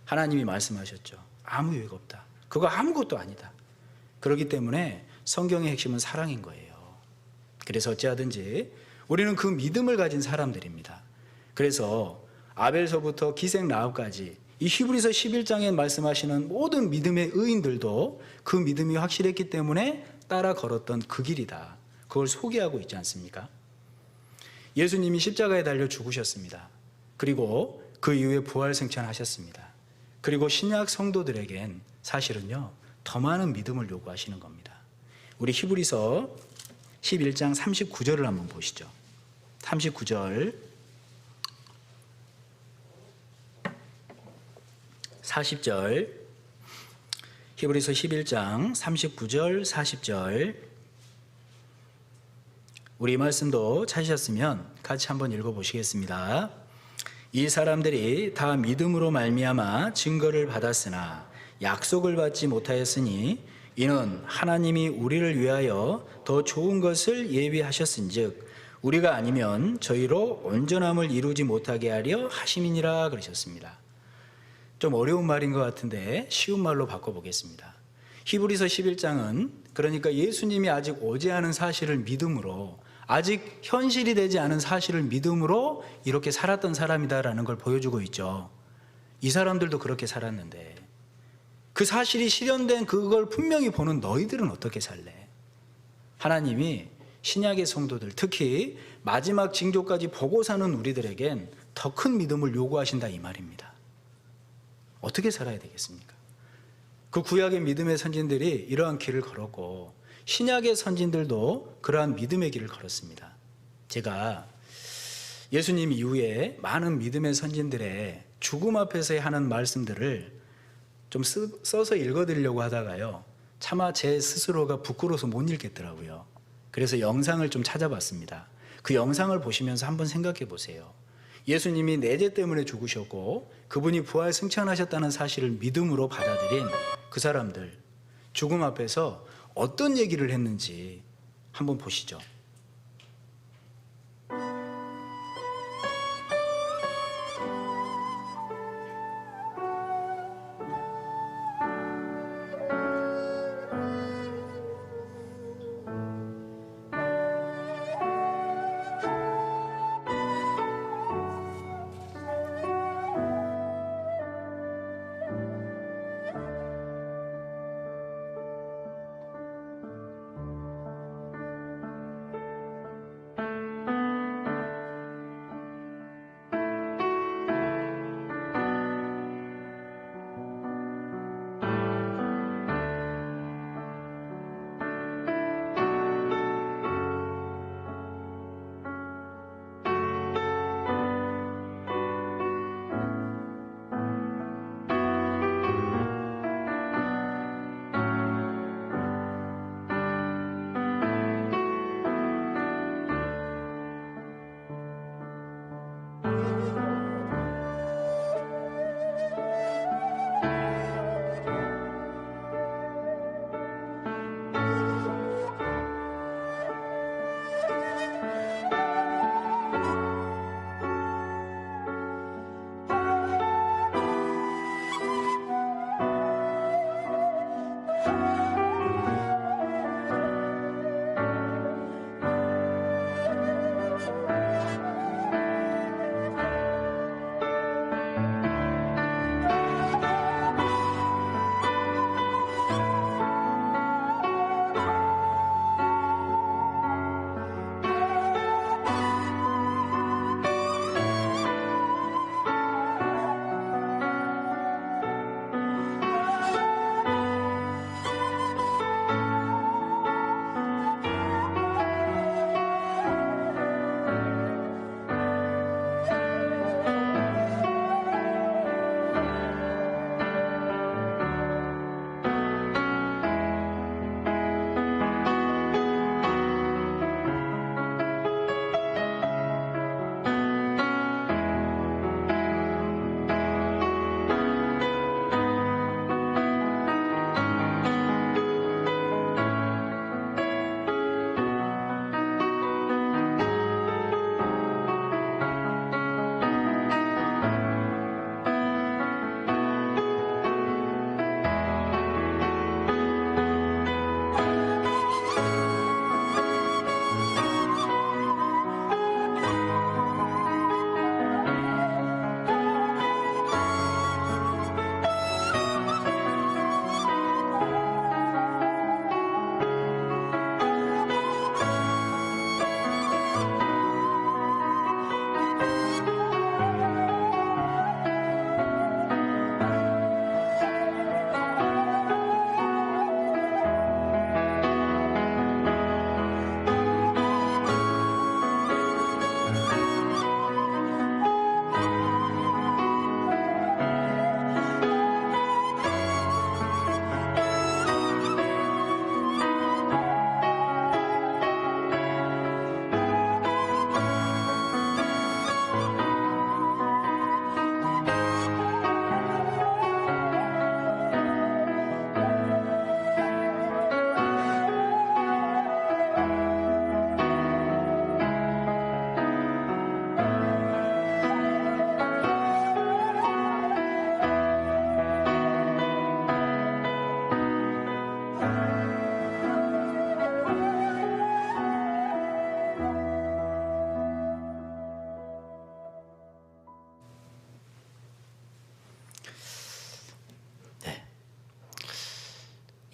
하나님이 말씀하셨죠. 아무 유익 없다. 그거 아무것도 아니다. 그렇기 때문에 성경의 핵심은 사랑인 거예요. 그래서 어찌하든지 우리는 그 믿음을 가진 사람들입니다. 그래서 아벨서부터 기생 라합까지 이 히브리서 11장에 말씀하시는 모든 믿음의 의인들도 그 믿음이 확실했기 때문에 따라 걸었던 그 길이다. 그걸 소개하고 있지 않습니까? 예수님이 십자가에 달려 죽으셨습니다. 그리고 그 이후에 부활승천하셨습니다. 그리고 신약 성도들에겐 사실은요, 더 많은 믿음을 요구하시는 겁니다. 우리 히브리서 11장 39절을 한번 보시죠. 39절 40절 히브리서 11장 39절 40절 우리 말씀도 찾으셨으면 같이 한번 읽어보시겠습니다. 이 사람들이 다 믿음으로 말미암아 증거를 받았으나 약속을 받지 못하였으니 이는 하나님이 우리를 위하여 더 좋은 것을 예비하셨은즉 우리가 아니면 저희로 온전함을 이루지 못하게 하려 하심이니라 그러셨습니다. 좀 어려운 말인 것 같은데 쉬운 말로 바꿔보겠습니다. 히브리서 11장은 그러니까 예수님이 아직 오지 않은 사실을 믿음으로, 아직 현실이 되지 않은 사실을 믿음으로 이렇게 살았던 사람이다라는 걸 보여주고 있죠. 이 사람들도 그렇게 살았는데 그 사실이 실현된 그걸 분명히 보는 너희들은 어떻게 살래? 하나님이 신약의 성도들, 특히 마지막 징조까지 보고 사는 우리들에겐 더 큰 믿음을 요구하신다 이 말입니다. 어떻게 살아야 되겠습니까? 그 구약의 믿음의 선진들이 이러한 길을 걸었고 신약의 선진들도 그러한 믿음의 길을 걸었습니다. 제가 예수님 이후에 많은 믿음의 선진들의 죽음 앞에서 하는 말씀들을 좀 써서 읽어드리려고 하다가요, 차마 제 스스로가 부끄러워서 못 읽겠더라고요. 그래서 영상을 좀 찾아봤습니다. 그 영상을 보시면서 한번 생각해 보세요. 예수님이 내재 때문에 죽으셨고 그분이 부활 승천하셨다는 사실을 믿음으로 받아들인 그 사람들, 죽음 앞에서 어떤 얘기를 했는지 한번 보시죠.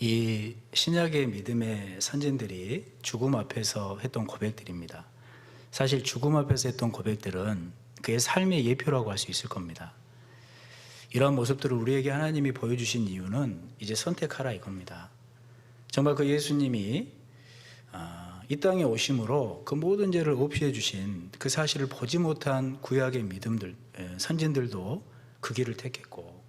이 신약의 믿음의 선진들이 죽음 앞에서 했던 고백들입니다. 사실 죽음 앞에서 했던 고백들은 그의 삶의 예표라고 할 수 있을 겁니다. 이러한 모습들을 우리에게 하나님이 보여주신 이유는 이제 선택하라 이겁니다. 정말 그 예수님이 이 땅에 오심으로 그 모든 죄를 없애해 주신 그 사실을 보지 못한 구약의 믿음들, 선진들도 그 길을 택했고,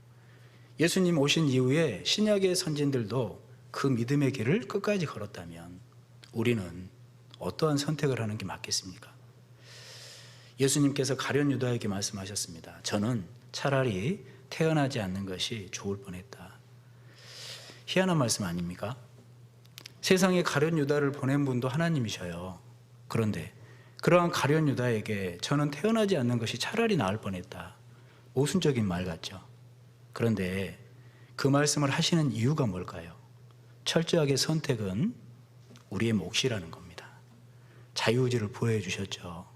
예수님 오신 이후에 신약의 선진들도 그 믿음의 길을 끝까지 걸었다면 우리는 어떠한 선택을 하는 게 맞겠습니까? 예수님께서 가룟 유다에게 말씀하셨습니다. 저는 차라리 태어나지 않는 것이 좋을 뻔했다. 희한한 말씀 아닙니까? 세상에 가룟 유다를 보낸 분도 하나님이셔요. 그런데 그러한 가룟 유다에게 저는 태어나지 않는 것이 차라리 나을 뻔했다. 모순적인 말 같죠. 그런데 그 말씀을 하시는 이유가 뭘까요? 철저하게 선택은 우리의 몫이라는 겁니다. 자유의지를 부여해 주셨죠.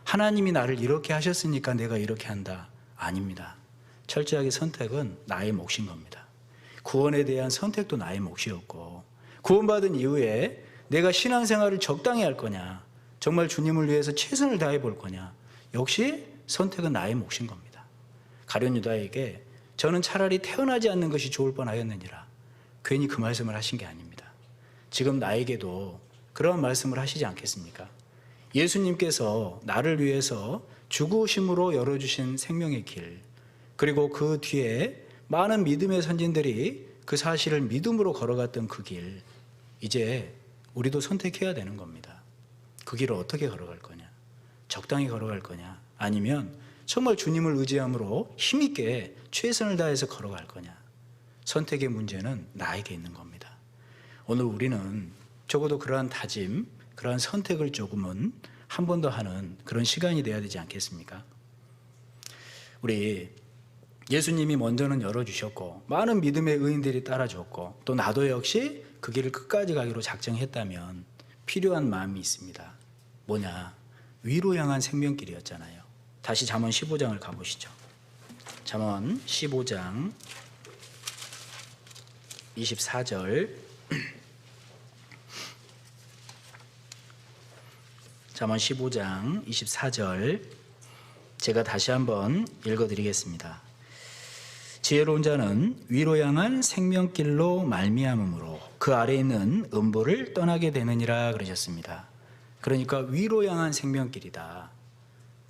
하나님이 나를 이렇게 하셨으니까 내가 이렇게 한다. 아닙니다. 철저하게 선택은 나의 몫인 겁니다. 구원에 대한 선택도 나의 몫이었고, 구원받은 이후에 내가 신앙생활을 적당히 할 거냐, 정말 주님을 위해서 최선을 다해 볼 거냐, 역시 선택은 나의 몫인 겁니다. 가룟 유다에게 저는 차라리 태어나지 않는 것이 좋을 뻔하였느니라, 괜히 그 말씀을 하신 게 아닙니다. 지금 나에게도 그런 말씀을 하시지 않겠습니까? 예수님께서 나를 위해서 죽으심으로 열어주신 생명의 길, 그리고 그 뒤에 많은 믿음의 선진들이 그 사실을 믿음으로 걸어갔던 그 길, 이제 우리도 선택해야 되는 겁니다. 그 길을 어떻게 걸어갈 거냐? 적당히 걸어갈 거냐? 아니면 정말 주님을 의지함으로 힘있게 최선을 다해서 걸어갈 거냐? 선택의 문제는 나에게 있는 겁니다. 오늘 우리는 적어도 그러한 다짐, 그러한 선택을 조금은 한 번 더 하는 그런 시간이 돼야 되지 않겠습니까? 우리 예수님이 먼저는 열어주셨고 많은 믿음의 의인들이 따라줬고 또 나도 역시 그 길을 끝까지 가기로 작정했다면 필요한 마음이 있습니다. 뭐냐? 위로 향한 생명길이었잖아요. 다시 잠언 15장을 가보시죠. 잠언 15장 24절, 잠언 15장 24절 제가 다시 한번 읽어드리겠습니다. 지혜로운 자는 위로 향한 생명길로 말미암음으로 그 아래에 있는 음보를 떠나게 되느니라 그러셨습니다. 그러니까 위로 향한 생명길이다.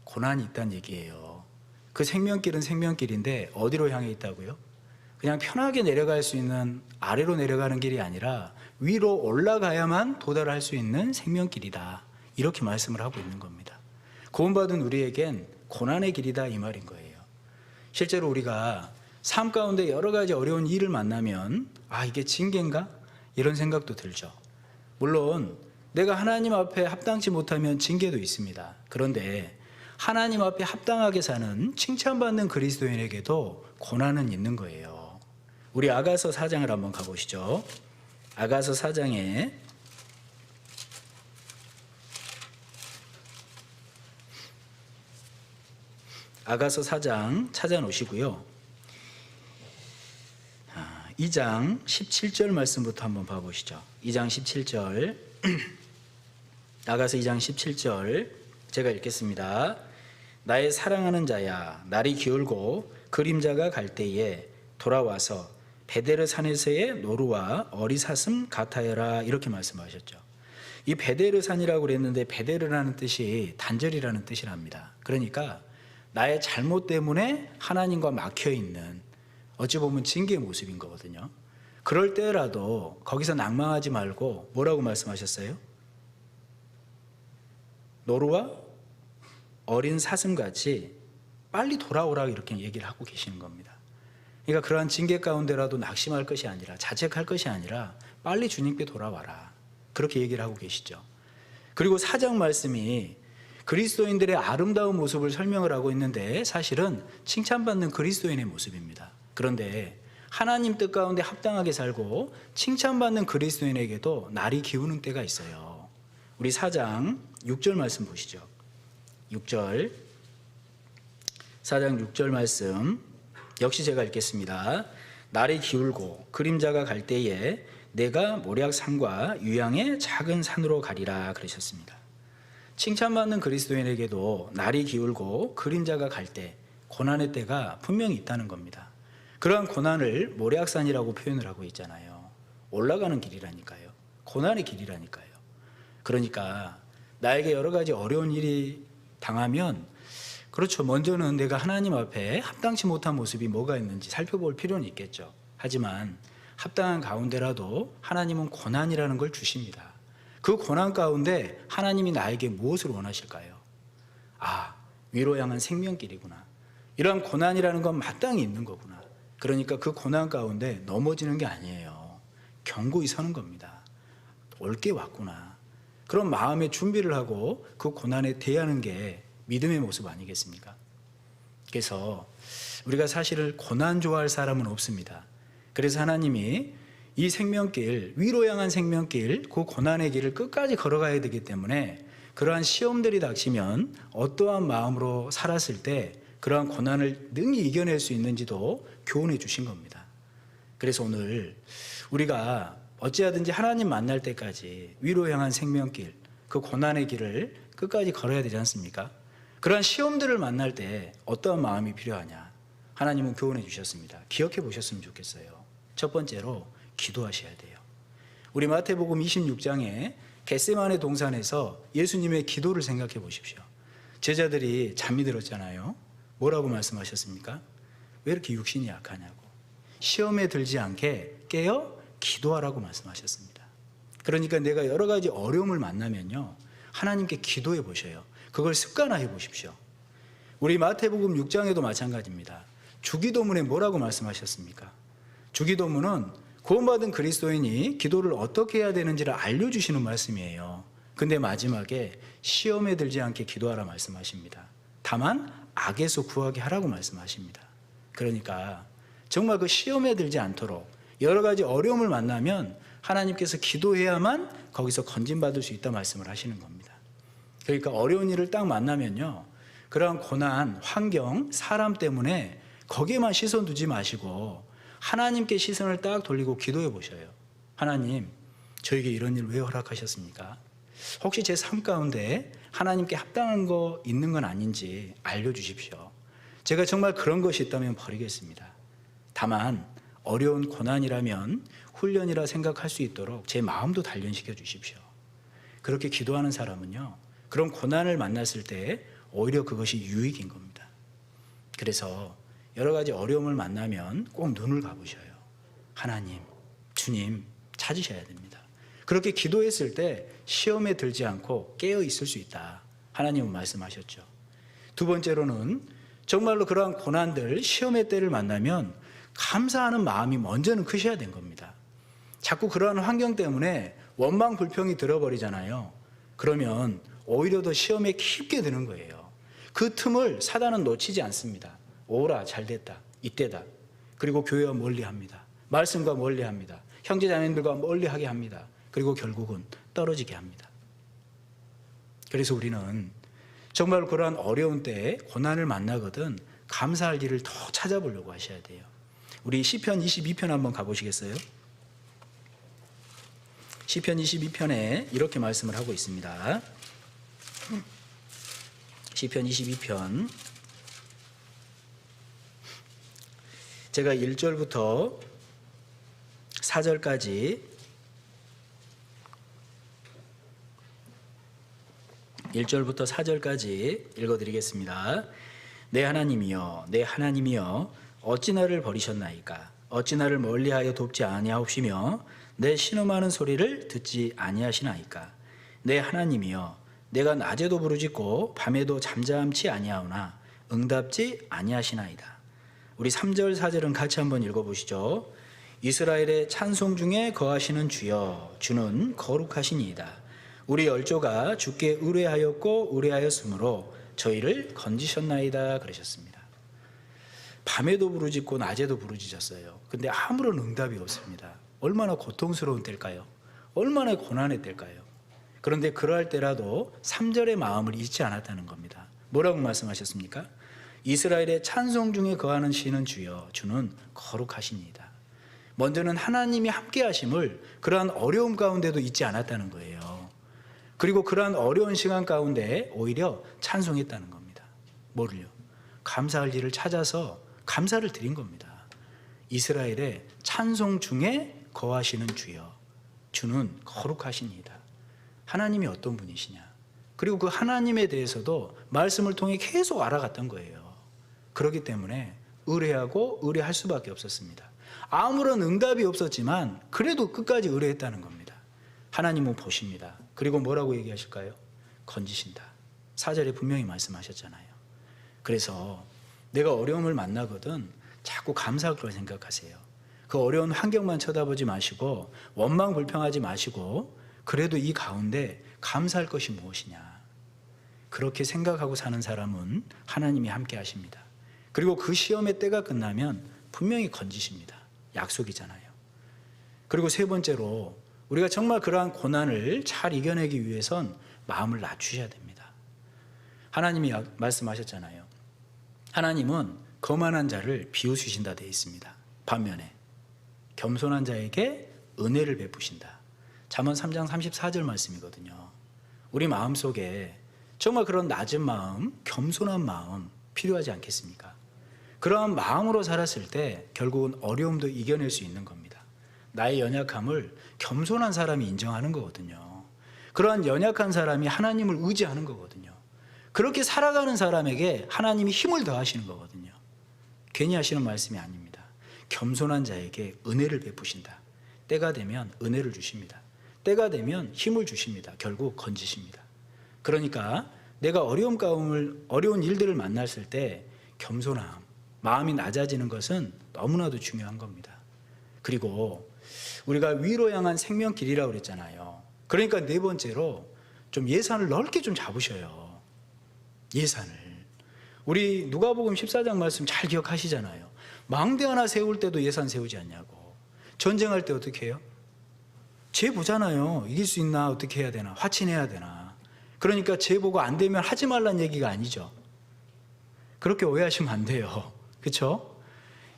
고난이 있다는 얘기예요. 그 생명길은 생명길인데 어디로 향해 있다고요? 그냥 편하게 내려갈 수 있는 아래로 내려가는 길이 아니라 위로 올라가야만 도달할 수 있는 생명길이다. 이렇게 말씀을 하고 있는 겁니다. 구원받은 우리에겐 고난의 길이다 이 말인 거예요. 실제로 우리가 삶 가운데 여러 가지 어려운 일을 만나면 이게 징계인가? 이런 생각도 들죠. 물론 내가 하나님 앞에 합당치 못하면 징계도 있습니다. 그런데 하나님 앞에 합당하게 사는 칭찬받는 그리스도인에게도 고난은 있는 거예요. 우리 아가서 4장을 한번 가보시죠. 아가서 4장에 아가서 4장 찾아놓으시고요. 2장 17절 말씀부터 한번 봐보시죠. 2장 17절 아가서 2장 17절 제가 읽겠습니다. 나의 사랑하는 자야, 날이 기울고 그림자가 갈 때에 돌아와서 베데르 산에서의 노루와 어리사슴 같아여라 이렇게 말씀하셨죠. 이 베데르 산이라고 그랬는데 베데르라는 뜻이 단절이라는 뜻이랍니다. 그러니까 나의 잘못 때문에 하나님과 막혀있는 어찌 보면 징계의 모습인 거거든요. 그럴 때라도 거기서 낭망하지 말고 뭐라고 말씀하셨어요? 노루와 어린 사슴같이 빨리 돌아오라 이렇게 얘기를 하고 계시는 겁니다. 그러니까 그러한 징계 가운데라도 낙심할 것이 아니라 자책할 것이 아니라 빨리 주님께 돌아와라 그렇게 얘기를 하고 계시죠. 그리고 4장 말씀이 그리스도인들의 아름다운 모습을 설명을 하고 있는데 사실은 칭찬받는 그리스도인의 모습입니다. 그런데 하나님 뜻 가운데 합당하게 살고 칭찬받는 그리스도인에게도 날이 기우는 때가 있어요. 우리 4장 6절 말씀 보시죠. 6절 4장 6절 말씀 역시 제가 읽겠습니다. 날이 기울고 그림자가 갈 때에 내가 모략산과 유양의 작은 산으로 가리라 그러셨습니다. 칭찬받는 그리스도인에게도 날이 기울고 그림자가 갈 때, 고난의 때가 분명히 있다는 겁니다. 그러한 고난을 모략산이라고 표현을 하고 있잖아요. 올라가는 길이라니까요. 고난의 길이라니까요. 그러니까 나에게 여러 가지 어려운 일이 당하면, 그렇죠, 먼저는 내가 하나님 앞에 합당치 못한 모습이 뭐가 있는지 살펴볼 필요는 있겠죠. 하지만 합당한 가운데라도 하나님은 고난이라는 걸 주십니다. 그 고난 가운데 하나님이 나에게 무엇을 원하실까요? 위로 향한 생명길이구나. 이러한 고난이라는 건 마땅히 있는 거구나. 그러니까 그 고난 가운데 넘어지는 게 아니에요. 견고히 서는 겁니다. 올 게 왔구나. 그런 마음의 준비를 하고 그 고난에 대하는 게 믿음의 모습 아니겠습니까? 그래서 우리가 사실은 고난 좋아할 사람은 없습니다. 그래서 하나님이 이 생명길, 위로 향한 생명길, 그 고난의 길을 끝까지 걸어가야 되기 때문에 그러한 시험들이 닥치면 어떠한 마음으로 살았을 때 그러한 고난을 능히 이겨낼 수 있는지도 교훈해 주신 겁니다. 그래서 오늘 우리가 어찌하든지 하나님 만날 때까지 위로 향한 생명길, 그 고난의 길을 끝까지 걸어야 되지 않습니까? 그러한 시험들을 만날 때 어떠한 마음이 필요하냐? 하나님은 교훈해 주셨습니다. 기억해 보셨으면 좋겠어요. 첫 번째로 기도하셔야 돼요. 우리 마태복음 26장에 겟세마네 동산에서 예수님의 기도를 생각해 보십시오. 제자들이 잠이 들었잖아요. 뭐라고 말씀하셨습니까? 왜 이렇게 육신이 약하냐고. 시험에 들지 않게 깨어 기도하라고 말씀하셨습니다. 그러니까 내가 여러 가지 어려움을 만나면요, 하나님께 기도해 보셔요. 그걸 습관화해 보십시오. 우리 마태복음 6장에도 마찬가지입니다. 주기도문에 뭐라고 말씀하셨습니까? 주기도문은 구원받은 그리스도인이 기도를 어떻게 해야 되는지를 알려주시는 말씀이에요. 근데 마지막에 시험에 들지 않게 기도하라 말씀하십니다. 다만 악에서 구하게 하라고 말씀하십니다. 그러니까 정말 그 시험에 들지 않도록 여러 가지 어려움을 만나면 하나님께서 기도해야만 거기서 건진받을 수 있다 말씀을 하시는 겁니다. 그러니까 어려운 일을 딱 만나면요, 그러한 고난, 환경, 사람 때문에 거기에만 시선 두지 마시고 하나님께 시선을 딱 돌리고 기도해 보셔요. 하나님, 저에게 이런 일 왜 허락하셨습니까? 혹시 제 삶 가운데 하나님께 합당한 거 있는 건 아닌지 알려주십시오. 제가 정말 그런 것이 있다면 버리겠습니다. 다만 어려운 고난이라면 훈련이라 생각할 수 있도록 제 마음도 단련시켜 주십시오. 그렇게 기도하는 사람은요, 그런 고난을 만났을 때 오히려 그것이 유익인 겁니다. 그래서 여러 가지 어려움을 만나면 꼭 눈을 감으셔요. 하나님, 주님 찾으셔야 됩니다. 그렇게 기도했을 때 시험에 들지 않고 깨어 있을 수 있다. 하나님은 말씀하셨죠. 두 번째로는 정말로 그러한 고난들, 시험의 때를 만나면 감사하는 마음이 먼저는 크셔야 된 겁니다. 자꾸 그러한 환경 때문에 원망 불평이 들어버리잖아요. 그러면 오히려 더 시험에 깊게 드는 거예요. 그 틈을 사단은 놓치지 않습니다. 오라, 잘됐다, 이때다. 그리고 교회와 멀리합니다. 말씀과 멀리합니다. 형제자매들과 멀리하게 합니다. 그리고 결국은 떨어지게 합니다. 그래서 우리는 정말 그러한 어려운 때에 고난을 만나거든 감사할 일을 더 찾아보려고 하셔야 돼요. 우리 시편 22편 한번 가보시겠어요? 시편 22편에 이렇게 말씀을 하고 있습니다. 시편 22편 제가 1절부터 4절까지 읽어드리겠습니다. 내 하나님이여, 내 하나님이여, 어찌 나를 버리셨나이까? 어찌 나를 멀리하여 돕지 아니하옵시며 내 신음하는 소리를 듣지 아니하시나이까? 내 하나님이여, 내가 낮에도 부르짖고 밤에도 잠잠치 아니하오나 응답지 아니하시나이다. 우리 3절 4절은 같이 한번 읽어보시죠. 이스라엘의 찬송 중에 거하시는 주여, 주는 거룩하시니이다. 우리 열조가 주께 의뢰하였고 의뢰하였으므로 저희를 건지셨나이다 그러셨습니다. 밤에도 부르짖고 낮에도 부르짖었어요. 근데 아무런 응답이 없습니다. 얼마나 고통스러운 때일까요? 얼마나 고난의 때일까요? 그런데 그러할 때라도 3절의 마음을 잊지 않았다는 겁니다. 뭐라고 먼저는 하나님이 함께 하심을 그러한 어려움 가운데도 잊지 않았다는 거예요. 그리고 그러한 어려운 시간 가운데 오히려 찬송했다는 겁니다. 뭐를요? 감사할 일을 찾아서 감사를 드린 겁니다. 이스라엘의 찬송 중에 거하시는 주여, 주는 거룩하시니이다. 하나님이 어떤 분이시냐, 그리고 그 하나님에 대해서도 말씀을 통해 계속 알아갔던 거예요. 그렇기 때문에 의뢰하고 의뢰할 수밖에 없었습니다. 아무런 응답이 없었지만 그래도 끝까지 의뢰했다는 겁니다. 하나님은 보십니다. 그리고 뭐라고 얘기하실까요? 건지신다. 4절에 분명히 말씀하셨잖아요. 그래서 내가 어려움을 만나거든 자꾸 감사할 걸 생각하세요. 그 어려운 환경만 쳐다보지 마시고 원망 불평하지 마시고 그래도 이 가운데 감사할 것이 무엇이냐, 그렇게 생각하고 사는 사람은 하나님이 함께 하십니다. 그리고 그 시험의 때가 끝나면 분명히 건지십니다. 약속이잖아요. 그리고 세 번째로 우리가 정말 그러한 고난을 잘 이겨내기 위해선 마음을 낮추셔야 됩니다. 하나님이 말씀하셨잖아요. 하나님은 거만한 자를 비웃으신다 되어 있습니다. 반면에 겸손한 자에게 은혜를 베푸신다. 잠언 3장 34절 말씀이거든요. 우리 마음속에 정말 그런 낮은 마음, 겸손한 마음 필요하지 않겠습니까? 그러한 마음으로 살았을 때 결국은 어려움도 이겨낼 수 있는 겁니다. 나의 연약함을 겸손한 사람이 인정하는 거거든요. 그러한 연약한 사람이 하나님을 의지하는 거거든요. 그렇게 살아가는 사람에게 하나님이 힘을 더하시는 거거든요. 괜히 하시는 말씀이 아닙니다. 겸손한 자에게 은혜를 베푸신다. 때가 되면 은혜를 주십니다. 때가 되면 힘을 주십니다. 결국 건지십니다. 그러니까 내가 어려운 일들을 만났을 때 겸손함, 마음이 낮아지는 것은 너무나도 중요한 겁니다. 그리고 우리가 위로 향한 생명길이라고 그랬잖아요. 그러니까 네 번째로 좀 예산을 넓게 좀 잡으셔요. 예산을. 우리 누가복음 14장 말씀 잘 기억하시잖아요. 망대 하나 세울 때도 예산 세우지 않냐고. 전쟁할 때 어떻게 해요? 쟤 보잖아요. 이길 수 있나? 어떻게 해야 되나? 화친해야 되나? 그러니까 쟤 보고 안 되면 하지 말라는 얘기가 아니죠. 그렇게 오해하시면 안 돼요. 그렇죠?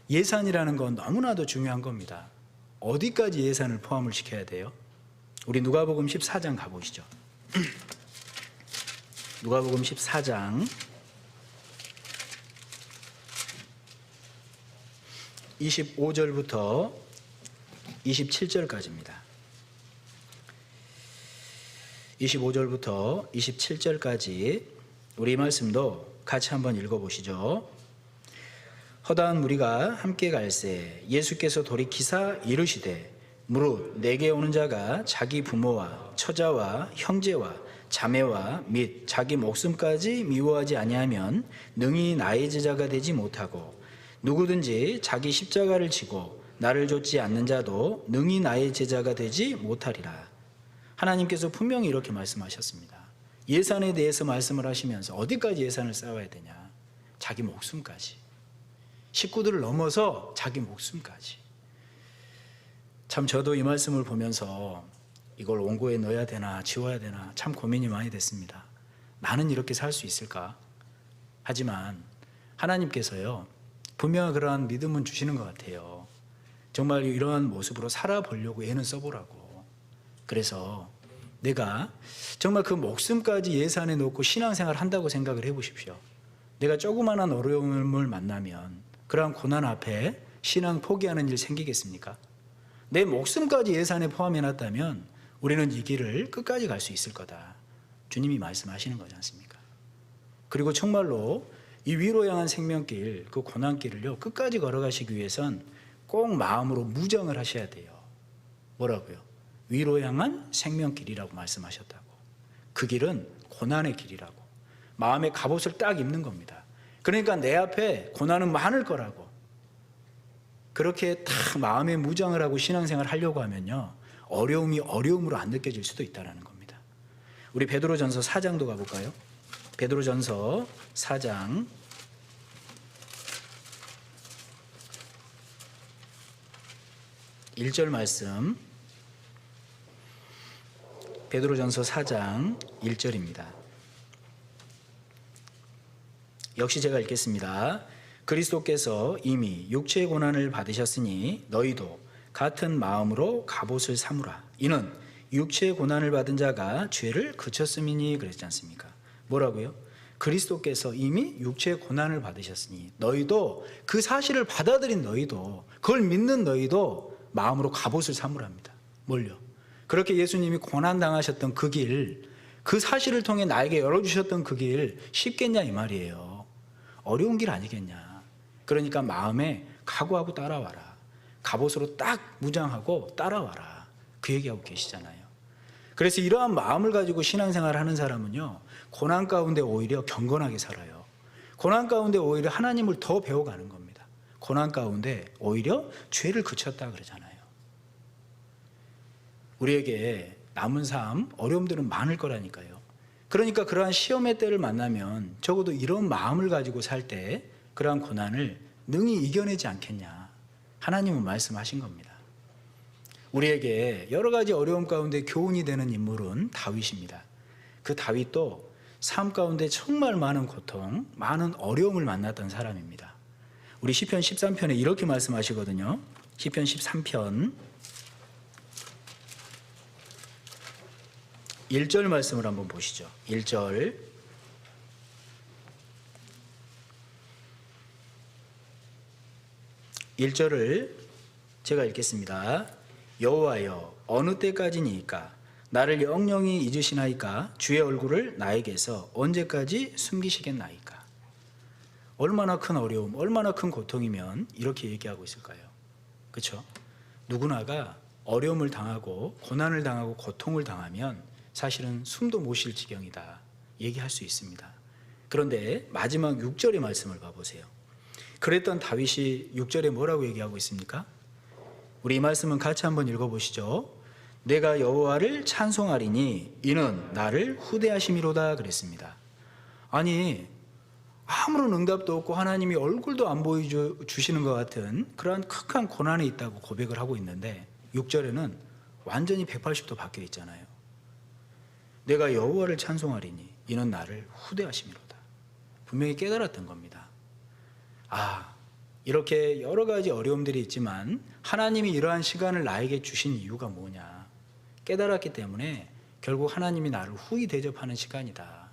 예산이라는 건 너무나도 중요한 겁니다. 어디까지 예산을 포함을 시켜야 돼요? 우리 누가복음 14장 가보시죠. 누가복음 14장 25절부터 27절까지입니다. 25절부터 27절까지 우리 말씀도 같이 한번 읽어보시죠. 허다한 무리가 함께 갈새 예수께서 돌이키사 이르시되 무릇 내게 오는 자가 자기 부모와 처자와 형제와 자매와 및 자기 목숨까지 미워하지 아니하면 능히 나의 제자가 되지 못하고 누구든지 자기 십자가를 지고 나를 좇지 않는 자도 능히 나의 제자가 되지 못하리라. 하나님께서 분명히 이렇게 말씀하셨습니다. 예산에 대해서 말씀을 하시면서 어디까지 예산을 쌓아야 되냐? 자기 목숨까지. 식구들을 넘어서 자기 목숨까지. 참 저도 이 말씀을 보면서 이걸 원고에 넣어야 되나 지워야 되나 참 고민이 많이 됐습니다. 나는 이렇게 살 수 있을까? 하지만 하나님께서요 분명히 그러한 믿음은 주시는 것 같아요. 정말 이러한 모습으로 살아보려고 애는 써보라고. 그래서 내가 정말 그 목숨까지 예산에 놓고 신앙생활 한다고 생각을 해보십시오. 내가 조그마한 어려움을 만나면 그러한 고난 앞에 신앙 포기하는 일 생기겠습니까? 내 목숨까지 예산에 포함해놨다면 우리는 이 길을 끝까지 갈 수 있을 거다. 주님이 말씀하시는 거지 않습니까? 그리고 정말로 이 위로 향한 생명길, 그 고난길을요 끝까지 걸어가시기 위해선 꼭 마음으로 무정을 하셔야 돼요. 뭐라고요? 위로 향한 생명길이라고 말씀하셨다고. 그 길은 고난의 길이라고. 마음의 갑옷을 딱 입는 겁니다. 그러니까 내 앞에 고난은 많을 거라고. 그렇게 딱 마음의 무장을 하고 신앙생활을 하려고 하면요 어려움이 어려움으로 안 느껴질 수도 있다는 겁니다. 우리 베드로전서 4장도 가볼까요? 베드로전서 4장 1절 말씀. 베드로전서 4장 1절입니다. 역시 제가 읽겠습니다. 그리스도께서 이미 육체의 고난을 받으셨으니 너희도 같은 마음으로 갑옷을 삼으라. 이는 육체의 고난을 받은 자가 죄를 그쳤음이니 그랬지 않습니까? 뭐라고요? 그리스도께서 이미 육체의 고난을 받으셨으니 너희도 그 사실을 받아들인 너희도 그걸 믿는 너희도 마음으로 갑옷을 삼으랍니다. 뭘요? 그렇게 예수님이 고난 당하셨던 그 길, 그 사실을 통해 나에게 열어주셨던 그 길 쉽겠냐 이 말이에요. 어려운 길 아니겠냐. 그러니까 마음에 각오하고 따라와라. 갑옷으로 딱 무장하고 따라와라. 그 얘기하고 계시잖아요. 그래서 이러한 마음을 가지고 신앙생활을 하는 사람은요, 고난 가운데 오히려 경건하게 살아요. 고난 가운데 오히려 하나님을 더 배워가는 겁니다. 고난 가운데 오히려 죄를 그쳤다 그러잖아요. 우리에게 남은 삶, 어려움들은 많을 거라니까요. 그러니까 그러한 시험의 때를 만나면 적어도 이런 마음을 가지고 살 때 그러한 고난을 능히 이겨내지 않겠냐. 하나님은 말씀하신 겁니다. 우리에게 여러 가지 어려움 가운데 교훈이 되는 인물은 다윗입니다. 그 다윗도 삶 가운데 정말 많은 고통, 많은 어려움을 만났던 사람입니다. 우리 시편 13편에 이렇게 말씀하시거든요. 시편 13편 1절 말씀을 한번 보시죠. 1절 을 제가 읽겠습니다. 여호와여 어느 때까지니이까 나를 영영히 잊으시나이까 주의 얼굴을 나에게서 언제까지 숨기시겠나이까. 얼마나 큰 어려움, 얼마나 큰 고통이면 이렇게 얘기하고 있을까요? 그렇죠? 누구나가 어려움을 당하고 고난을 당하고 고통을 당하면 사실은 숨도 못 쉴 지경이다 얘기할 수 있습니다. 그런데 마지막 6절의 말씀을 봐보세요. 그랬던 다윗이 6절에 뭐라고 얘기하고 있습니까? 우리 이 말씀은 같이 한번 읽어보시죠. 내가 여호와를 찬송하리니 이는 나를 후대하심이로다 그랬습니다. 아니 아무런 응답도 없고 하나님이 얼굴도 안 보여주시는 것 같은 그러한 극한 고난에 있다고 고백을 하고 있는데 6절에는 완전히 180도 바뀌어 있잖아요. 내가 여호와를 찬송하리니 이는 나를 후대하심이로다. 분명히 깨달았던 겁니다. 아, 이렇게 여러 가지 어려움들이 있지만 하나님이 이러한 시간을 나에게 주신 이유가 뭐냐 깨달았기 때문에 결국 하나님이 나를 후히 대접하는 시간이다.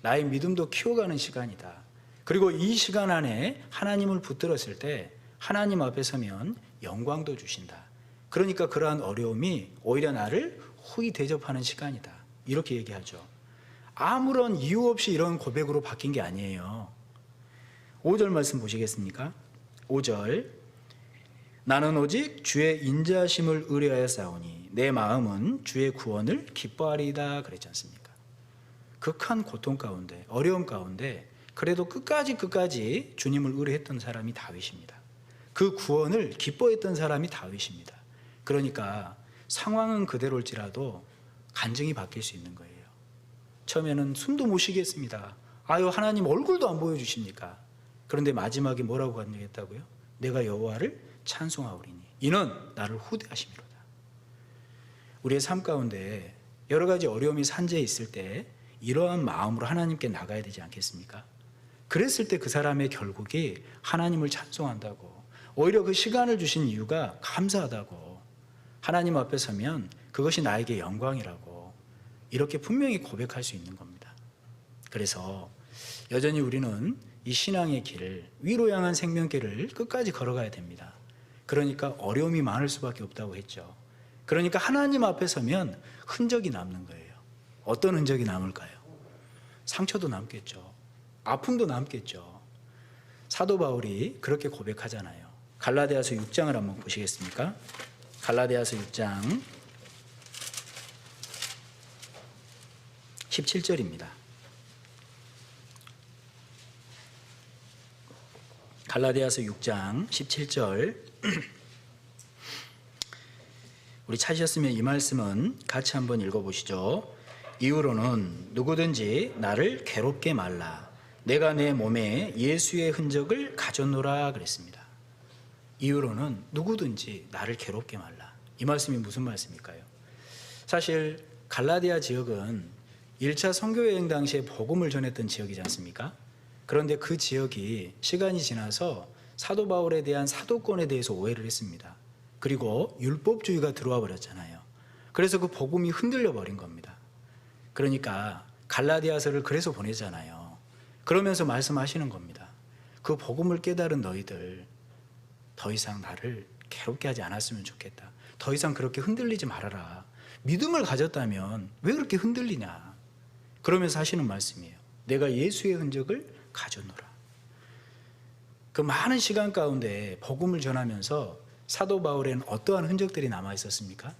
나의 믿음도 키워가는 시간이다. 그리고 이 시간 안에 하나님을 붙들었을 때 하나님 앞에 서면 영광도 주신다. 그러니까 그러한 어려움이 오히려 나를 후히 대접하는 시간이다. 이렇게 얘기하죠. 아무런 이유 없이 이런 고백으로 바뀐 게 아니에요. 5절 말씀 보시겠습니까? 5절 나는 오직 주의 인자하심을 의뢰하여 싸우니 내 마음은 주의 구원을 기뻐하리이다 그랬지 않습니까? 극한 고통 가운데 어려움 가운데 그래도 끝까지 주님을 의뢰했던 사람이 다윗입니다. 그 구원을 기뻐했던 사람이 다윗입니다. 그러니까 상황은 그대로일지라도 간증이 바뀔 수 있는 거예요. 처음에는 숨도 못 쉬겠습니다. 아유 하나님 얼굴도 안 보여주십니까? 그런데 마지막에 뭐라고 간증했다고요? 내가 여호와를 찬송하오리니 이는 나를 후대하심이로다. 우리의 삶 가운데 여러 가지 어려움이 산재해 있을 때 이러한 마음으로 하나님께 나가야 되지 않겠습니까? 그랬을 때 그 사람의 결국이 하나님을 찬송한다고, 오히려 그 시간을 주신 이유가 감사하다고, 하나님 앞에 서면 그것이 나에게 영광이라고 이렇게 분명히 고백할 수 있는 겁니다. 그래서 여전히 우리는 이 신앙의 길을, 위로 향한 생명길을 끝까지 걸어가야 됩니다. 그러니까 어려움이 많을 수밖에 없다고 했죠. 그러니까 하나님 앞에 서면 흔적이 남는 거예요. 어떤 흔적이 남을까요? 상처도 남겠죠. 아픔도 남겠죠. 사도 바울이 그렇게 고백하잖아요. 갈라디아서 6장을 한번 보시겠습니까? 갈라디아서 6장 17절입니다. 갈라디아서 6장 17절 우리 찾으셨으면 이 말씀은 같이 한번 읽어보시죠. 이후로는 누구든지 나를 괴롭게 말라. 내가 내 몸에 예수의 흔적을 가졌노라 그랬습니다. 이후로는 누구든지 나를 괴롭게 말라. 이 말씀이 무슨 말씀일까요? 사실 갈라디아 지역은 1차 선교여행 당시에 복음을 전했던 지역이지 않습니까? 그런데 그 지역이 시간이 지나서 사도 바울에 대한 사도권에 대해서 오해를 했습니다. 그리고 율법주의가 들어와 버렸잖아요. 그래서 그 복음이 흔들려 버린 겁니다. 그러니까 갈라디아서를 그래서 보내잖아요. 그러면서 말씀하시는 겁니다. 그 복음을 깨달은 너희들 더 이상 나를 괴롭게 하지 않았으면 좋겠다. 더 이상 그렇게 흔들리지 말아라. 믿음을 가졌다면 왜 그렇게 흔들리냐. 그러면서 하시는 말씀이에요. 내가 예수의 흔적을 가져노라. 그 많은 시간 가운데 복음을 전하면서 사도 바울에는 어떠한 흔적들이 남아 있었습니까?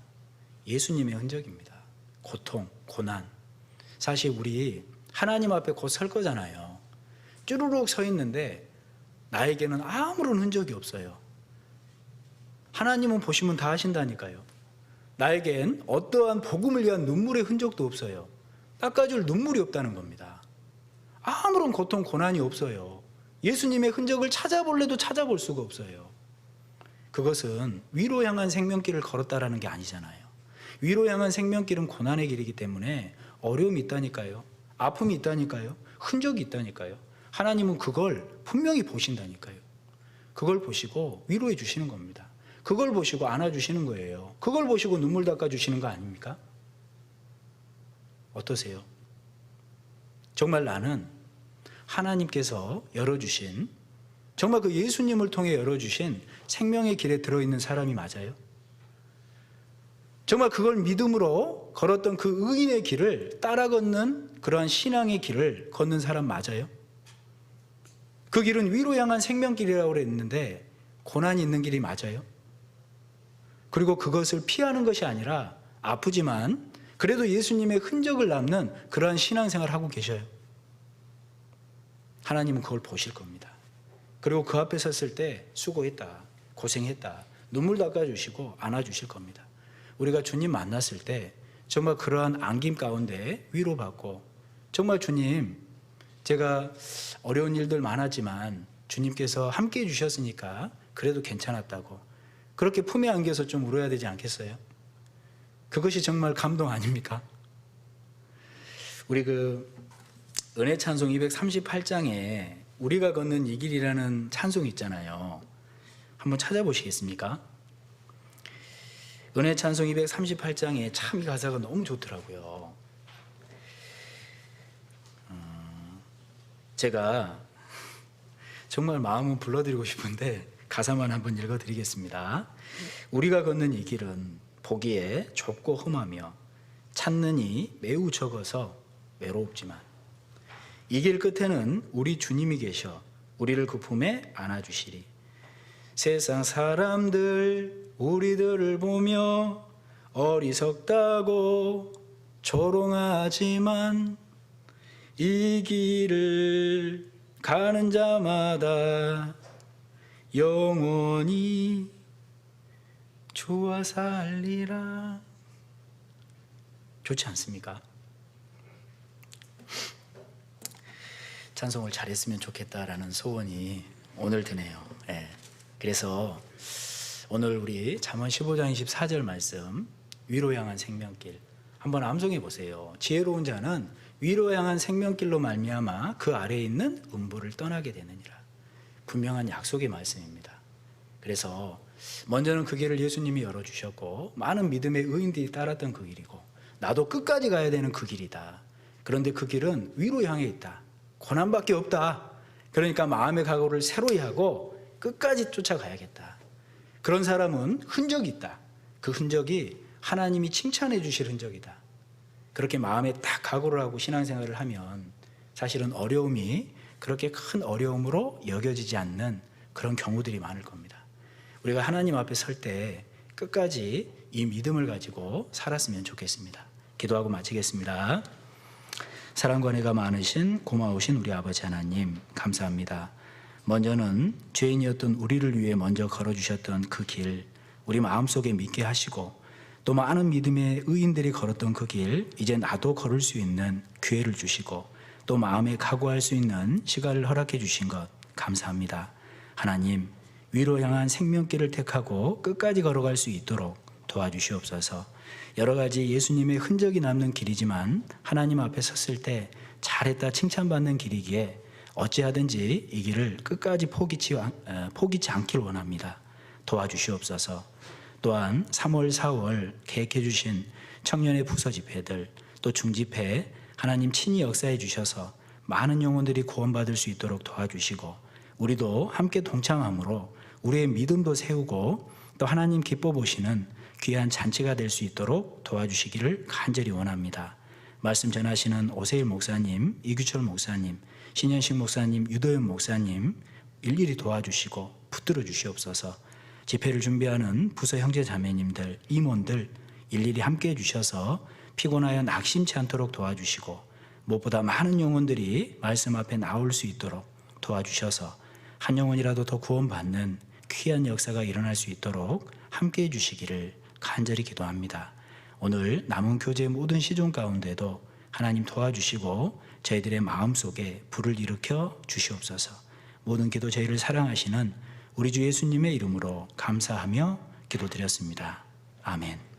예수님의 흔적입니다. 고통, 고난. 사실 우리 하나님 앞에 곧 설 거잖아요. 쭈루룩 서 있는데 나에게는 아무런 흔적이 없어요. 하나님은 보시면 다 하신다니까요. 나에겐 어떠한 복음을 위한 눈물의 흔적도 없어요. 닦아줄 눈물이 없다는 겁니다. 아무런 고통, 고난이 없어요. 예수님의 흔적을 찾아볼래도 찾아볼 수가 없어요. 그것은 위로 향한 생명길을 걸었다라는 게 아니잖아요. 위로 향한 생명길은 고난의 길이기 때문에 어려움이 있다니까요. 아픔이 있다니까요. 흔적이 있다니까요. 하나님은 그걸 분명히 보신다니까요. 그걸 보시고 위로해 주시는 겁니다. 그걸 보시고 안아주시는 거예요. 그걸 보시고 눈물 닦아주시는 거 아닙니까? 어떠세요? 정말 나는 하나님께서 열어주신, 정말 그 예수님을 통해 열어주신 생명의 길에 들어있는 사람이 맞아요? 정말 그걸 믿음으로 걸었던 그 의인의 길을 따라 걷는 그러한 신앙의 길을 걷는 사람 맞아요? 그 길은 위로 향한 생명길이라고 그랬는데 고난이 있는 길이 맞아요? 그리고 그것을 피하는 것이 아니라 아프지만 그래도 예수님의 흔적을 남는 그러한 신앙생활을 하고 계셔요. 하나님은 그걸 보실 겁니다. 그리고 그 앞에 섰을 때 수고했다, 고생했다, 눈물 닦아주시고 안아주실 겁니다. 우리가 주님 만났을 때 정말 그러한 안김 가운데 위로받고, 정말 주님, 제가 어려운 일들 많았지만 주님께서 함께해 주셨으니까 그래도 괜찮았다고 그렇게 품에 안겨서 좀 울어야 되지 않겠어요? 그것이 정말 감동 아닙니까? 우리 은혜 찬송 238장에 우리가 걷는 이 길이라는 찬송이 있잖아요. 한번 찾아보시겠습니까? 은혜 찬송 238장에 참 이 가사가 너무 좋더라고요. 제가 정말 마음은 불러드리고 싶은데 가사만 한번 읽어드리겠습니다. 우리가 걷는 이 길은 보기에 좁고 험하며 찾는 이 매우 적어서 외롭지만 이 길 끝에는 우리 주님이 계셔 우리를 그 품에 안아주시리. 세상 사람들 우리들을 보며 어리석다고 조롱하지만 이 길을 가는 자마다 영원히 주와 살리라. 좋지 않습니까? 찬송을 잘했으면 좋겠다라는 소원이 오늘 드네요. 예. 그래서 오늘 우리 잠언 15장 24절 말씀, 위로 향한 생명길 한번 암송해 보세요. 지혜로운 자는 위로 향한 생명길로 말미암아 그 아래에 있는 음부를 떠나게 되느니라. 분명한 약속의 말씀입니다. 그래서 먼저는 그 길을 예수님이 열어주셨고 많은 믿음의 의인들이 따랐던 그 길이고 나도 끝까지 가야 되는 그 길이다. 그런데 그 길은 위로 향해 있다. 고난밖에 없다. 그러니까 마음의 각오를 새로이 하고 끝까지 쫓아가야겠다. 그런 사람은 흔적이 있다. 그 흔적이 하나님이 칭찬해 주실 흔적이다. 그렇게 마음에 딱 각오를 하고 신앙생활을 하면 사실은 어려움이 그렇게 큰 어려움으로 여겨지지 않는 그런 경우들이 많을 겁니다. 우리가 하나님 앞에 설 때 끝까지 이 믿음을 가지고 살았으면 좋겠습니다. 기도하고 마치겠습니다. 사랑과 은혜가 많으신 고마우신 우리 아버지 하나님, 감사합니다. 먼저는 죄인이었던 우리를 위해 먼저 걸어주셨던 그 길, 우리 마음속에 믿게 하시고 또 많은 믿음의 의인들이 걸었던 그 길, 이제 나도 걸을 수 있는 기회를 주시고 또 마음에 각오할 수 있는 시간을 허락해 주신 것 감사합니다. 하나님, 위로 향한 생명길을 택하고 끝까지 걸어갈 수 있도록 도와주시옵소서. 여러 가지 예수님의 흔적이 남는 길이지만 하나님 앞에 섰을 때 잘했다 칭찬받는 길이기에 어찌하든지 이 길을 끝까지 포기치 않길 원합니다. 도와주시옵소서. 또한 3월, 4월 계획해 주신 청년의 부서 집회들, 또 중집회 하나님 친히 역사해 주셔서 많은 영혼들이 구원받을 수 있도록 도와주시고, 우리도 함께 동참함으로 우리의 믿음도 세우고 또 하나님 기뻐 보시는 귀한 잔치가 될 수 있도록 도와주시기를 간절히 원합니다. 말씀 전하시는 오세일 목사님, 이규철 목사님, 신현식 목사님, 유도현 목사님 일일이 도와주시고 붙들어 주시옵소서. 집회를 준비하는 부서 형제 자매님들, 임원들 일일이 함께해 주셔서 피곤하여 낙심치 않도록 도와주시고, 무엇보다 많은 영혼들이 말씀 앞에 나올 수 있도록 도와주셔서 한 영혼이라도 더 구원받는 귀한 역사가 일어날 수 있도록 함께해 주시기를 간절히 기도합니다. 오늘 남은 교제의 모든 시종 가운데도 하나님 도와주시고 저희들의 마음속에 불을 일으켜 주시옵소서. 모든 기도 저희를 사랑하시는 우리 주 예수님의 이름으로 감사하며 기도드렸습니다. 아멘.